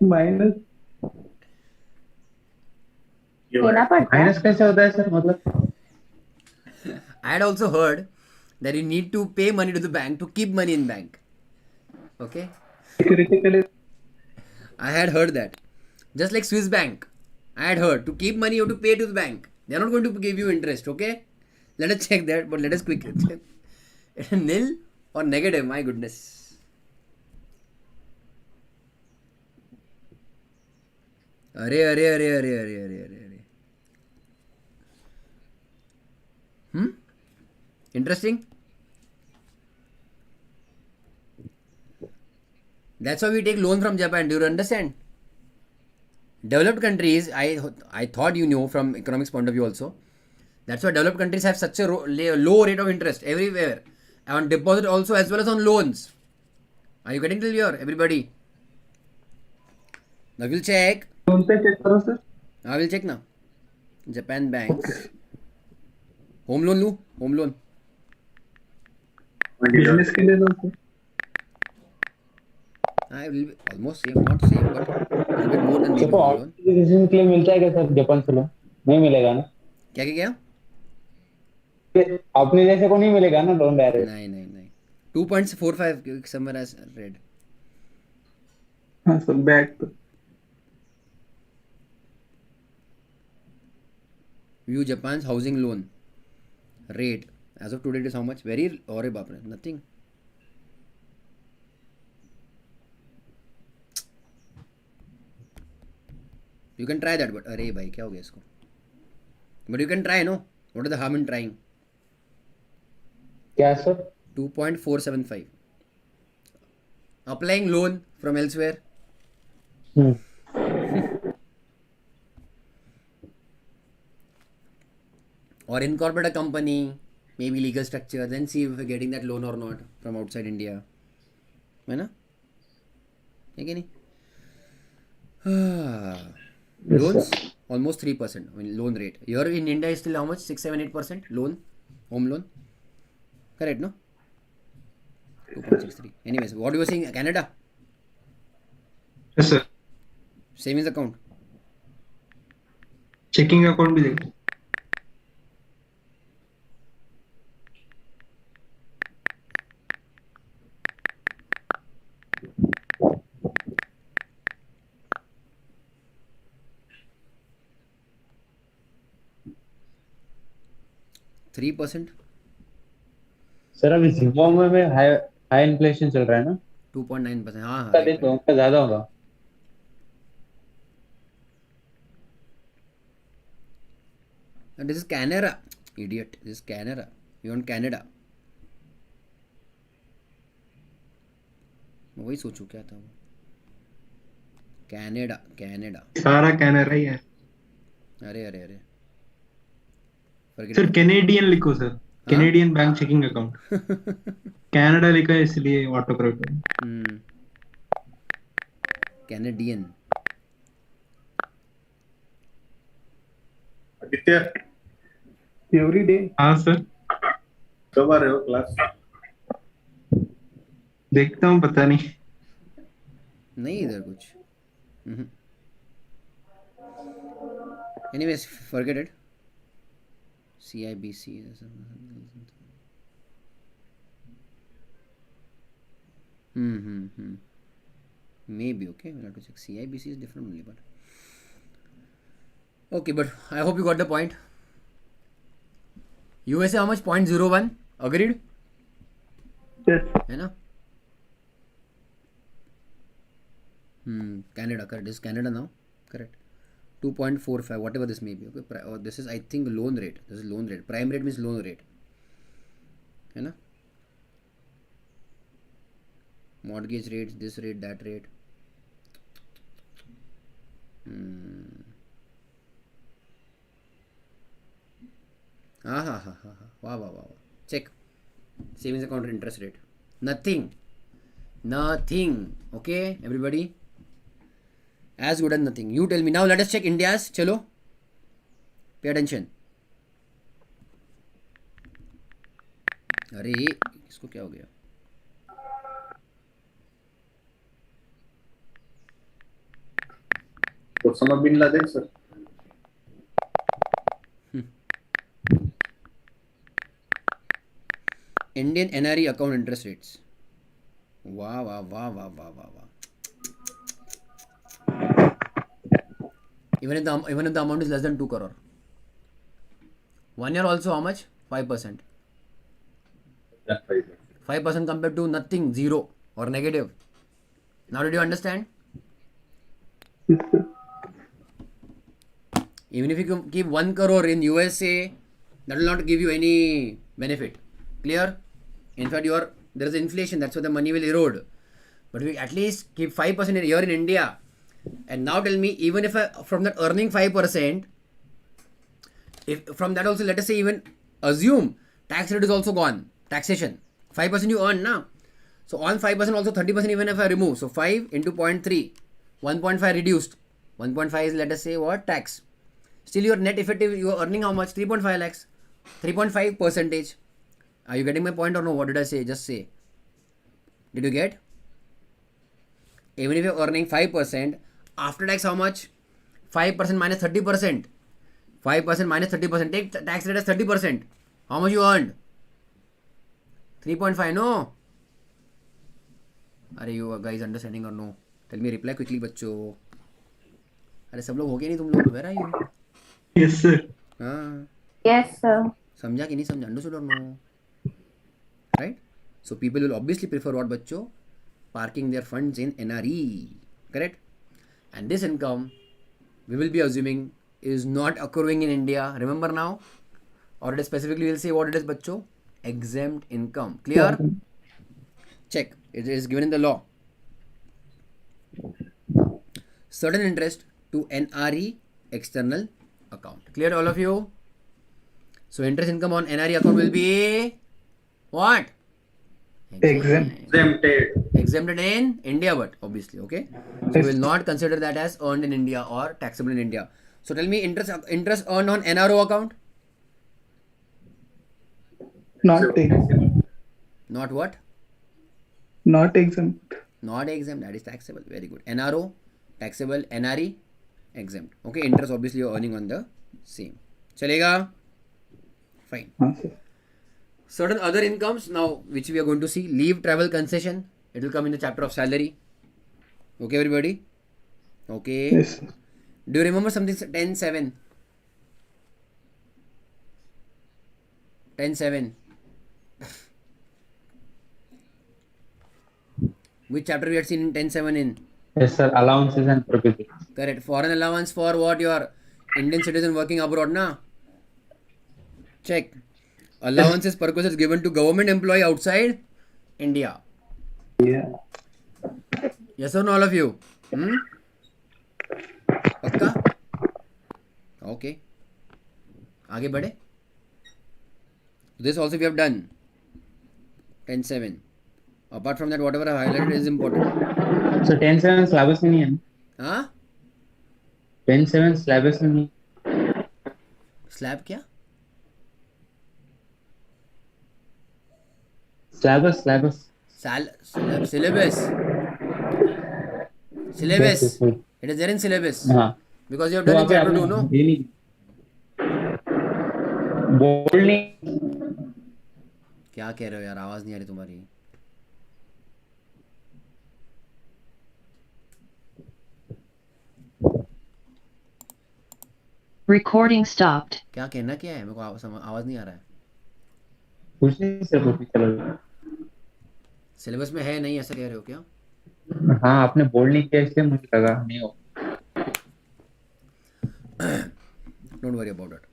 Minus. देना पड़ता है. Minus कैसे होता है sir, मतलब? I had also heard that you need to pay money to the bank to keep money in bank. Okay, Critically. I had heard that. Just like Swiss bank, I had heard to keep money you have to pay to the bank. They are not going to give you interest. Okay, let us check that. But let us quickly check. Nil or negative? My goodness. अरे अरे अरे अरे अरे अरे अरे अरे Interesting. That's why we take loan from Japan. Do you understand? Developed countries, I thought you know from economics point of view also. That's why developed countries have such a low rate of interest everywhere. On deposit also as well as on loans. Are you getting till here, everybody? Now we'll check. कौन से check करो sir? I will check now. Japan banks. Home loan लूँ? Home loan. Business के लिए दो sir. I will be almost same, not same, but a little bit more than maybe देखो, home loan. Optimisation के लिए मिलता है क्या सर जापान से लोन? नहीं मिलेगा ना? क्या क्या क्या? अपने जैसे को नहीं मिलेगा ना लोन डायरेक्ट? नहीं नहीं नहीं. 2.45 somewhere as read. हाँ sir, back तो. View Japan's housing loan rate as of today it is how much? Very अरे बाप रे, nothing. You can try that, but अरे भाई क्या हो गया इसको? But you can try, no? What is the harm in trying? क्या sir? 2.475. Applying loan from elsewhere. Or incorporate a company, maybe legal structure, then see if you're getting that loan or not from outside India. है ना? है कि नहीं? Loans almost 3%. I mean, loan rate. Here in India is still how much? 6, 7, 8% loan, home loan. Correct, no? 2.63. Anyways, what you were saying? Canada Yes, sir. savings account. Checking account भी देखो. Three percent. Sir अभी Zimbabwe में high inflation चल रहा है ना? 2.9%. हाँ हाँ. देख लो, उनका ज्यादा होगा. And this is Canada. Idiot. This is Canada. You want Canada. मैं वही सोचूं क्या था वो. Canada Canada. सारा कैनेडा ही है अरे अरे अरे. Forget sir. it. कैनेडियन लिखो sir. Canadian bank checking account. Canada लिखा है इसलिए auto correct. Canadian. Aditya every day. हाँ सर. कब आ रहे हो क्लास? देखता हूँ, पता नहीं. नहीं इधर कुछ. Anyways forget it. CIBC. Maybe okay. We'll have to check. CIBC is different only, but okay. But I hope you got the point. USA how much? 0.01. Agreed? Yes. है ना? Canada, correct. This is Canada now, correct. 2.45, whatever this may be. Okay. This is I think loan rate. This is loan rate. Prime rate means loan rate. है ना? Mortgage rates, this rate, that rate. Wow. Check. Savings account interest rate. Nothing. Okay, everybody. As good as nothing. You tell me. Now let us check India's. Chalo. Pay attention. अरे इसको क्या हो गया? Osama bin Laden, sir. Indian NRE account interest rates. Wow. Even if the amount is less than 2 crore. 1 year also how much? 5%. That's right. 5% compared to nothing, 0 or negative. Now did you understand? Yes, sir. Even if you keep 1 crore in USA, that will not give you any benefit. Clear? In fact, there is inflation, that's why the money will erode. But we at least keep 5% here in India. And now tell me, even if from that earning 5%, if from that also let us say even assume tax rate is also gone, taxation, 5% you earn now. So on 5% also 30% even if I remove. So 5 into 0.3, 1.5 reduced. 1.5 is let us say what? Tax. Still your net effective, you are earning how much? 3.5 lakhs. 3.5 percentage. Are you getting my point or no? What did I say? Just say. Did you get? Even if you are earning 5%, after tax how much? 5% minus 30%. 5% minus 30%. Take tax rate as 30%. How much you earned? 3.5, no? Are you guys understanding or no? Tell me reply quickly बच्चों. अरे सब लोग हो गए नहीं तुम लोग? Where are you? Yes sir. हाँ. Yes, sir. समझा कि नहीं समझा? Understood or no? Right? So people will obviously prefer what बच्चों? Parking their funds in NRE. Correct? And this income, we will be assuming, is not accruing in India. Remember now? Or it is specifically we'll say what it is बच्चों? Exempt income. Clear? Check. It is given in the law. Certain interest to NRE external account. Clear all of you? So interest income on NRE account will be what? Exempted in India, but obviously, okay. So we will not consider that as earned in India or taxable in India. So tell me interest earned on NRO account? Not exempt. Not what? Not exempt. Not exempt. That is taxable. Very good. NRO taxable, NRE exempt. Okay. Interest obviously you are earning on the same. Chalega? Fine. Sir. Certain other incomes now which we are going to see. Leave travel concession. It will come in the chapter of salary. Okay everybody? Okay. Yes, sir. Do you remember something? 10.7. 10.7. Which chapter we had seen in 10.7 in? Yes, sir. Allowances and provisions. Correct. Foreign allowance for what? Your Indian citizen working abroad, na? Check. Allowances purposes given to government employee outside India. Yeah. Yes or no, all of you? पक्का? Okay. आगे बढ़े. This also we have done. 10-7. Apart from that, whatever I highlighted is important. So 10-7 syllabus में नहीं है ना? हाँ? 10-7 syllabus में नहीं. Slab क्या? Syllabus. Syllabus. Yes. It is there in syllabus. हाँ. Because you have तो done in वहाँ पे chapter 2, आपने no? ये नहीं बोल्ड नहीं. क्या कह रहे हो यार, आवाज नहीं आ रही तुम्हारी. Recording stopped. क्या कहना क्या है, मेरे को आवाज नहीं आ रहा है. कुछ नहीं सर, कुछ नहीं चलो. सिलेबस में है नहीं, ऐसा कह रहे हो क्या? हाँ, आपने बोल्ड नहीं किया इसलिए मुझे लगा नहीं हो. Don't worry about it.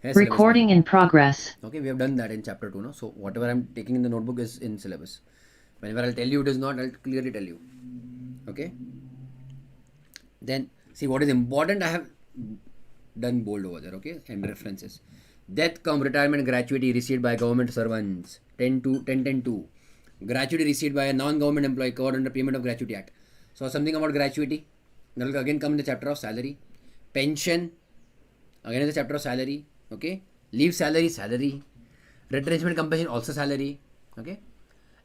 है syllabus Recording में. in progress. Okay, we have done that in chapter 2, no? So whatever I'm taking in the notebook is in syllabus. Whenever I'll tell you it is not, I'll clearly tell you. Okay? Then see what is important, I have done bold over there, okay? And references. Death cum retirement gratuity received by government servants. 10-10-2. Gratuity received by a non-government employee covered under Payment of Gratuity Act. So something about gratuity. That will again come in the chapter of salary. Pension. Again in the chapter of salary. Okay. Leave salary. Retrenchment compensation also salary. Okay.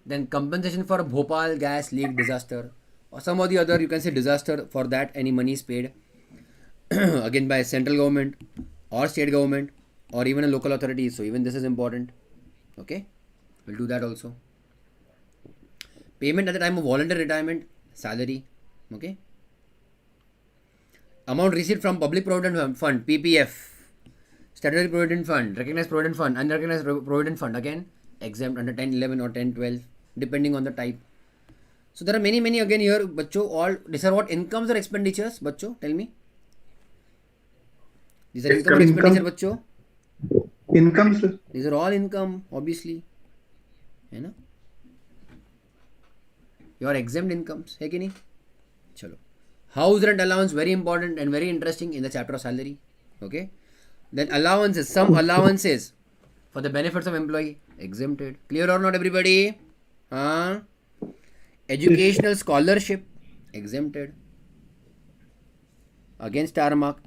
Then compensation for Bhopal gas leak disaster. Or some of the other, you can say disaster, for that any money is paid. Again by central government or state government or even a local authority. So even this is important. Okay. We'll do that also. Payment at the time of voluntary retirement, salary. Okay. Amount received from Public Provident Fund, PPF, Statutory Provident Fund, Recognized Provident Fund, Unrecognized Provident Fund, again exempt under 10-11 or 10-12, depending on the type. So there are many again here, bachcho. All these are what, incomes or expenditures, bachcho? Tell me. These are income or expenditure, bachcho? Income, sir. These are all income, obviously. है ना? Your exempt incomes, है कि नहीं? चलो. House rent allowance, very important and very interesting in the chapter of salary. Okay. Then allowances, some allowances for the benefits of employee, exempted. Clear or not, everybody? Educational scholarship, exempted. Again star mark.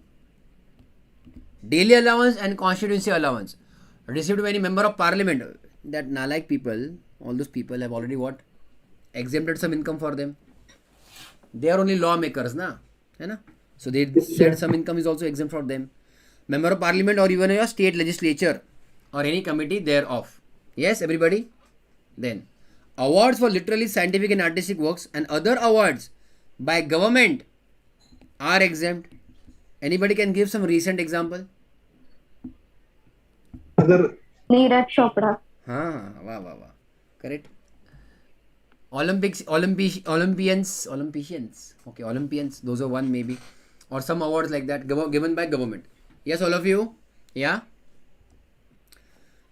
Daily allowance and constituency allowance received by any member of parliament. That nalike people, all those people have already what? Exempted some income for them. They are only lawmakers, na? है ना? So they said some income is also exempt for them. Member of parliament or even your state legislature or any committee thereof. Yes, everybody? Then awards for literally scientific and artistic works and other awards by government are exempt. Anybody can give some recent example? Other Neeraj Chopra. Wow. Correct. Olympians. Okay, Olympians. Those are one maybe. Or some awards like that given by government. Yes, all of you? Yeah?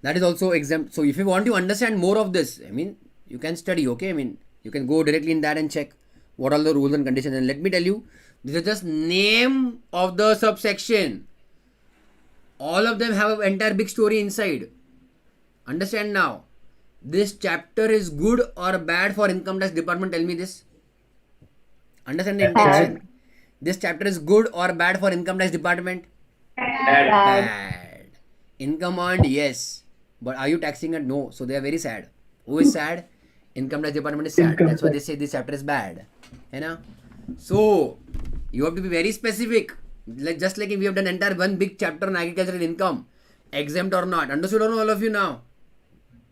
That is also exempt. So if you want to understand more of this, I mean, you can study, okay? I mean, you can go directly in that and check what are the rules and conditions. And let me tell you, this is just name of the subsection. All of them have an entire big story inside. Understand now. This chapter is good or bad for income tax department? Tell me this. Understand the intention. This chapter is good or bad for income tax department? Bad. Income earned, yes. But are you taxing it? No. So they are very sad. Who is sad? Income tax department is sad. That's why they say this chapter is bad. You know? So you have to be very specific. Like just like if we have done entire one big chapter on agricultural income, exempt or not. Understood or no, all of you now?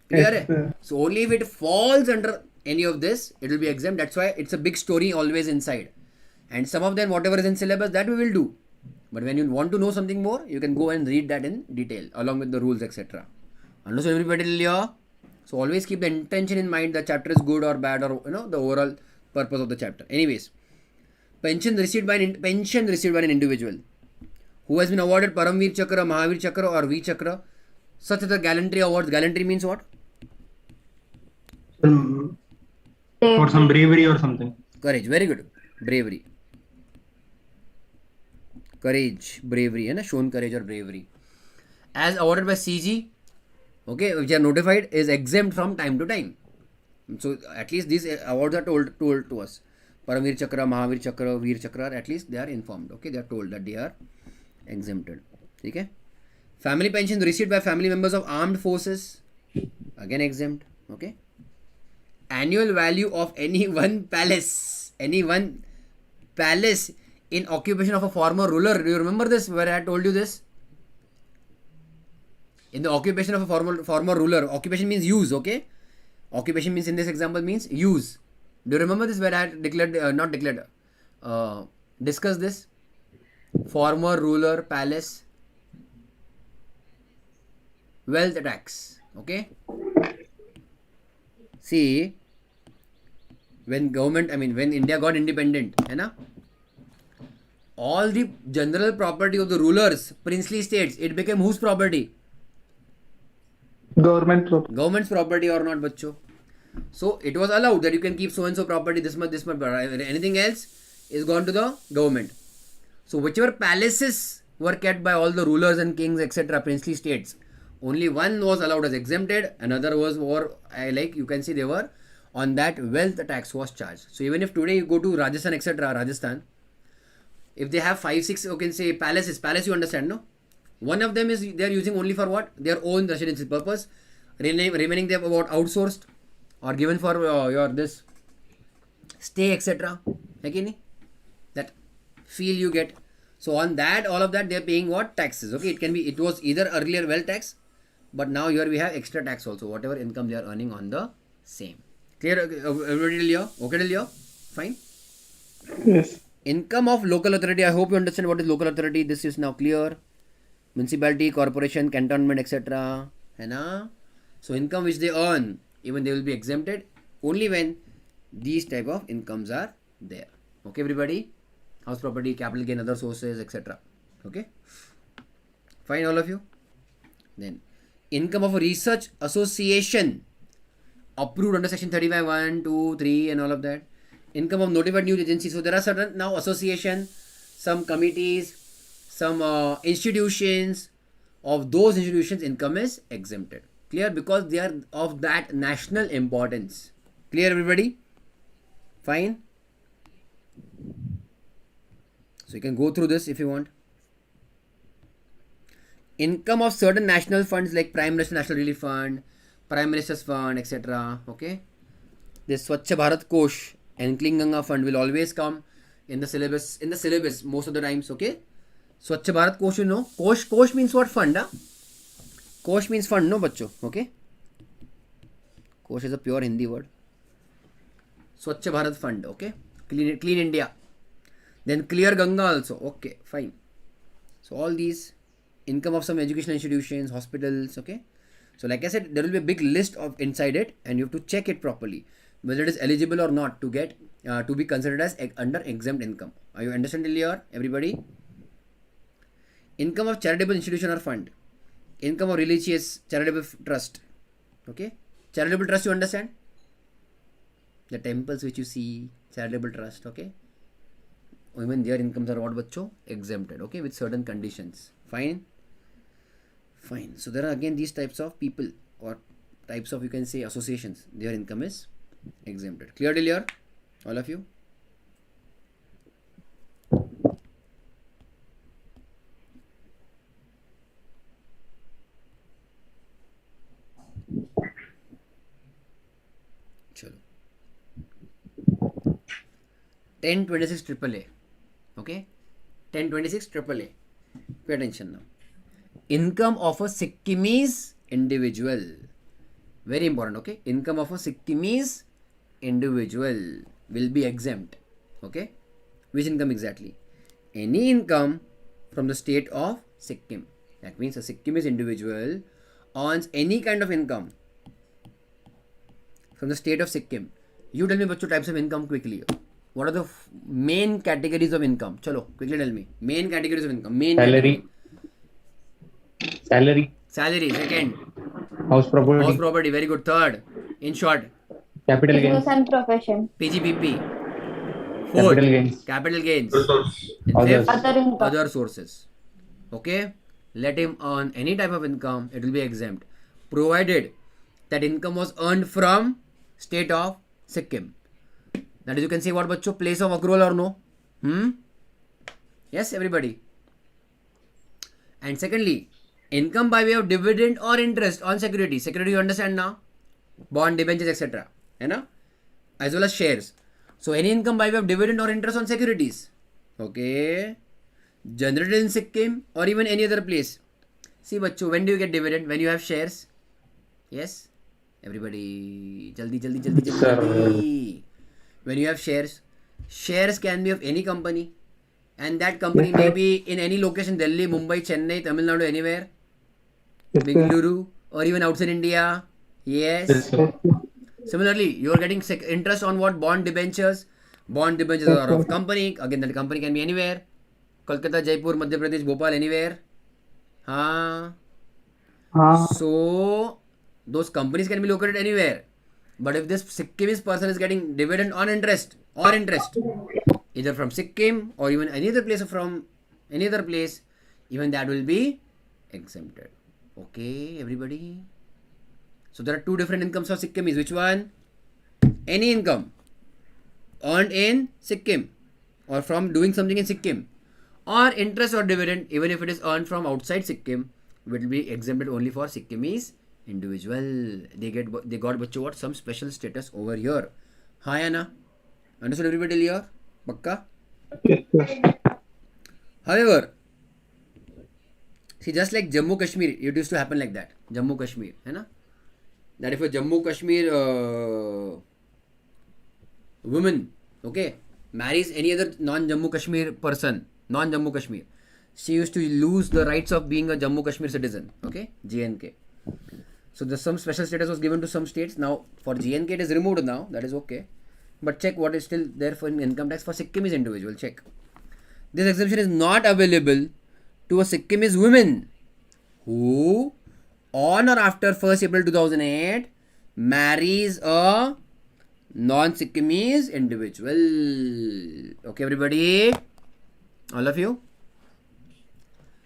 Clear? Yes, sir. So only if it falls under any of this, it will be exempt. That's why it's a big story always inside. And some of them, whatever is in syllabus, that we will do. But when you want to know something more, you can go and read that in detail along with the rules, etc. Understood, everybody? Here? So always keep the intention in mind. The chapter is good or bad, or the overall purpose of the chapter. Anyways, pension received by an individual who has been awarded Paramveer Chakra, Mahavir Chakra, or V Chakra. Such as the gallantry awards. Gallantry means what? For some bravery or something. Courage, very good. Bravery. Courage, bravery, है ना? Shown courage or bravery. As awarded by CG, okay, which are notified, is exempt from time to time. So at least these awards are told to us. Paramveer Chakra, Mahavir Chakra, Veer Chakra, at least they are informed. Okay, they are told that they are exempted. Okay. Family pensions received by family members of armed forces, again exempt. Okay. Annual value of any one palace in occupation of a former ruler. Do you remember this, where I had told you this? In the occupation of a former ruler. Occupation means use, okay? Occupation means, in this example, means use. Do you remember this, where I had discussed this? Former ruler, palace, wealth tax, okay? See, when India got independent, है ना? All the general property of the rulers, princely states, it became whose property? Government's property or not, bachcho? So it was allowed that you can keep so and so property, this much, but anything else is gone to the government. So whichever palaces were kept by all the rulers and kings, etc., princely states, only one was allowed as exempted, another was you can see they were on that wealth tax was charged. So even if today you go to Rajasthan, etc., Rajasthan, if they have 5-6, you can say palace you understand, no? One of them is they are using only for what? Their own residential purpose. Remaining they have about outsourced or given for your this stay, etc. Okay, that feel you get. So on that, all of that they are paying what? Taxes. Okay, it was either earlier wealth tax, but now here we have extra tax also, whatever income they are earning on the same. Clear? Everybody till here? Okay till here? Fine? Yes. Income of local authority. I hope you understand what is local authority. This is now clear. Municipality, corporation, cantonment, etc. है ना? So income which they earn, even they will be exempted only when these type of incomes are there. Okay, everybody? House property, capital gain, other sources, etc. Okay? Fine, all of you? Then, income of a research association approved under section 35, 1, 2, 3 and all of that. Income of notified news agency. So there are certain now association, some committees, some institutions. Of those institutions, income is exempted. Clear? Because they are of that national importance. Clear, everybody? Fine? So you can go through this if you want. Income of certain national funds like Prime Minister National Relief Fund, Prime Minister's Fund, etc. Okay? This Swachh Bharat Kosh and Clean Ganga Fund will always come in the syllabus most of the times. Okay? Swachh Bharat Kosh, you know. Kosh means what? Fund, huh? Kosh means fund, no, bachcho. Okay? Kosh is a pure Hindi word. Swachh Bharat Fund, okay? Clean India. Then Clear Ganga also. Okay, fine. So all these income of some educational institutions, hospitals, okay? So like I said, there will be a big list of inside it and you have to check it properly, whether it is eligible or not to get to be considered as under exempt income. Are you understanding here, everybody? Income of charitable institution or fund. Income of religious charitable trust. Okay? Charitable trust, you understand? The temples which you see, charitable trust, okay? Even their incomes are what, bachcho? Exempted, okay? With certain conditions. Fine? Fine. So there are again these types of people or types of, you can say, associations. Their income is exempted. Clear till here? All of you? Chalo. 1026 AAA. Okay? 1026 AAA. Pay attention now. Income of a Sikkimese individual. Very important, okay? Income of a Sikkimese individual will be exempt. Okay? Which income exactly? Any income from the state of Sikkim. That means a Sikkimese individual earns any kind of income from the state of Sikkim. You tell me, bachcho, types of income quickly. What are the main categories of income? Chalo, quickly tell me. Main categories of income. Salary. Salary, second. House property. House property, very good. Third, in short. Capital gains. Business and profession. PGBP. Capital Fourth, gains. capital gains. Resource. And Others. fifth, Other income. other sources. Okay, let him earn any type of income, it will be exempt, provided that income was earned from state of Sikkim. That is, you can say what bachcho, place of accrual or no? Yes, everybody. And secondly, income by way of dividend or interest on security. Security, you understand now? Bond, debentures, etc. है ना? As well as shares. So any income by way of dividend or interest on securities. Okay. Generated in Sikkim or even any other place. See bachcho, when do you get dividend? When you have shares? Yes? Everybody, jaldi. When you have shares, shares can be of any company, and that company may be in any location, Delhi, Mumbai, Chennai, Tamil Nadu, anywhere, Bengaluru, or even outside India. Yes. Similarly, you are getting interest on what? Bond debentures. Bond debentures are of company. Again, that company can be anywhere. Kolkata, Jaipur, Madhya Pradesh, Bhopal, anywhere. So those companies can be located anywhere. But if this Sikkimese person is getting dividend on interest or interest, either from Sikkim or even any other place, from any other place, even that will be exempted. Okay, everybody. So there are two different incomes for Sikkimese. Which one? Any income earned in Sikkim or from doing something in Sikkim, or interest or dividend, even if it is earned from outside Sikkim, will be exempted only for Sikkimese individual. They got bachcho what? Some special status over here. Hi Anna. Understood everybody here? Pakka? Yes, sir. However, see, just like Jammu Kashmir, it used to happen like that. Jammu Kashmir, है ना? That if a Jammu Kashmir woman, okay, marries any other non-Jammu Kashmir person, non-Jammu Kashmir, she used to lose the rights of being a Jammu Kashmir citizen, okay, JNK. So there's some special status was given to some states. Now for JNK it is removed now, that is okay. But check what is still there for income tax for Sikkimese individual, check. This exemption is not available to a Sikkimese woman who on or after 1st April 2008 marries a non-Sikkimese individual. Okay, everybody? All of you?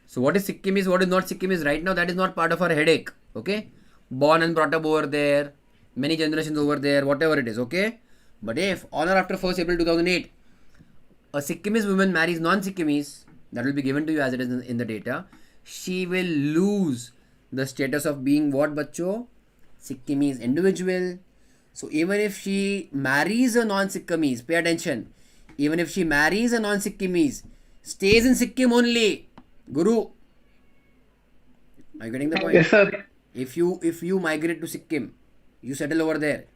So what is Sikkimese, what is not Sikkimese right now, that is not part of our headache. Okay? Born and brought up over there, many generations over there, whatever it is. Okay? But if on or after 1st April 2008 a Sikkimese woman marries non-Sikkimese, that will be given to you as it is in the data, she will lose the status of being what, bachcho? Sikkimese individual. So even if she marries a non-Sikkimese, pay attention, even if she marries a non-Sikkimese, stays in Sikkim only. Guru, are you getting the point? Yes, sir. If you migrate to Sikkim, you settle over there,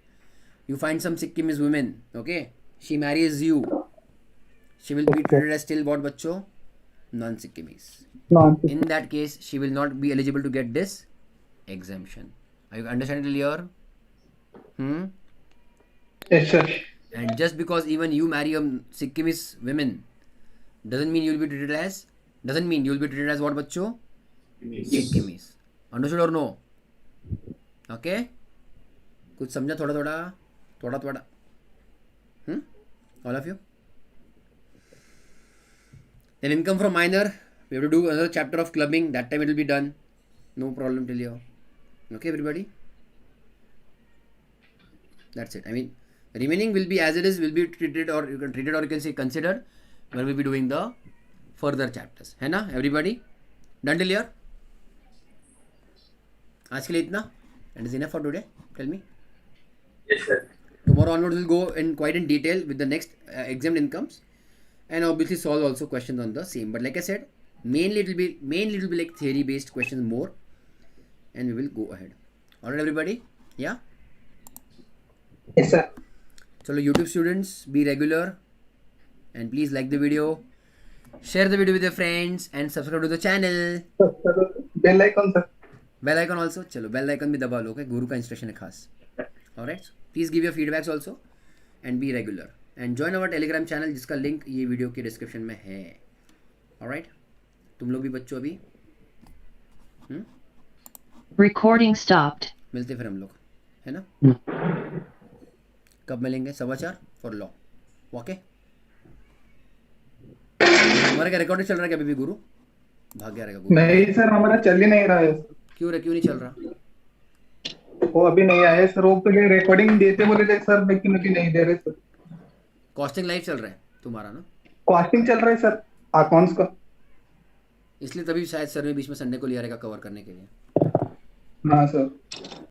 you find some Sikkimese women, okay, she marries you, she will be treated as still what, bachcho? Non-Sikkimese. Nonsense. In that case, she will not be eligible to get this exemption. Are you understanding here? Yes, sir. And just because even you marry a Sikkimese women, doesn't mean you will be treated as what, bachcho? Sikkimese. Understood or no? Okay? कुछ समझा थोड़ा? All of you? Then income from minor, we have to do another chapter of clubbing. That time it will be done. No problem till here. Okay, everybody? That's it. I mean, remaining will be as it is, will be treated, or you can treat it, or you can say considered when we will be doing the further chapters. है ना, everybody? Done till here? आज के लिए इतना? And is enough for today? Tell me. Yes, sir. Tomorrow onwards we'll go in quite in detail with the next exempt incomes, and obviously solve also questions on the same. But like I said, mainly it will be like theory based questions more, and we will go ahead. Alright, everybody? Yeah? Yes, sir. Chalo, YouTube students, be regular and please like the video, share the video with your friends, and subscribe to the channel. Sir, bell icon, sir. Bell icon also. Chalo, bell icon भी दबा लो, okay? गुरु का instruction है खास. Alright? So, please give your feedbacks also and be regular. And join our Telegram channel जिसका link ये video के description में है. Alright? तुम लोग भी बच्चों अभी Recording stopped. मिलते फिर हम लोग, है ना? कब मिलेंगे? समाचार फॉर लॉ। ओके, हमारे क्या रिकॉर्डिंग चल रहा है क्या अभी भी गुरु? भाग गया रहेगा गुरु। नहीं सर, हमारा चल ही नहीं रहा है। क्यों नहीं चल रहा? वो अभी नहीं आए सर, वो पहले रिकॉर्डिंग देते बोले थे सर, लेकिन अभी नहीं दे रहे सर। कॉस्टिंग लाइव चल रहा है तुम्हारा ना, कॉस्टिंग चल रहा है सर, अकाउंट्स का। इसलिए तभी शायद सर ने बीच में संडे को लिया रहेगा कवर करने के लिए। हाँ सर।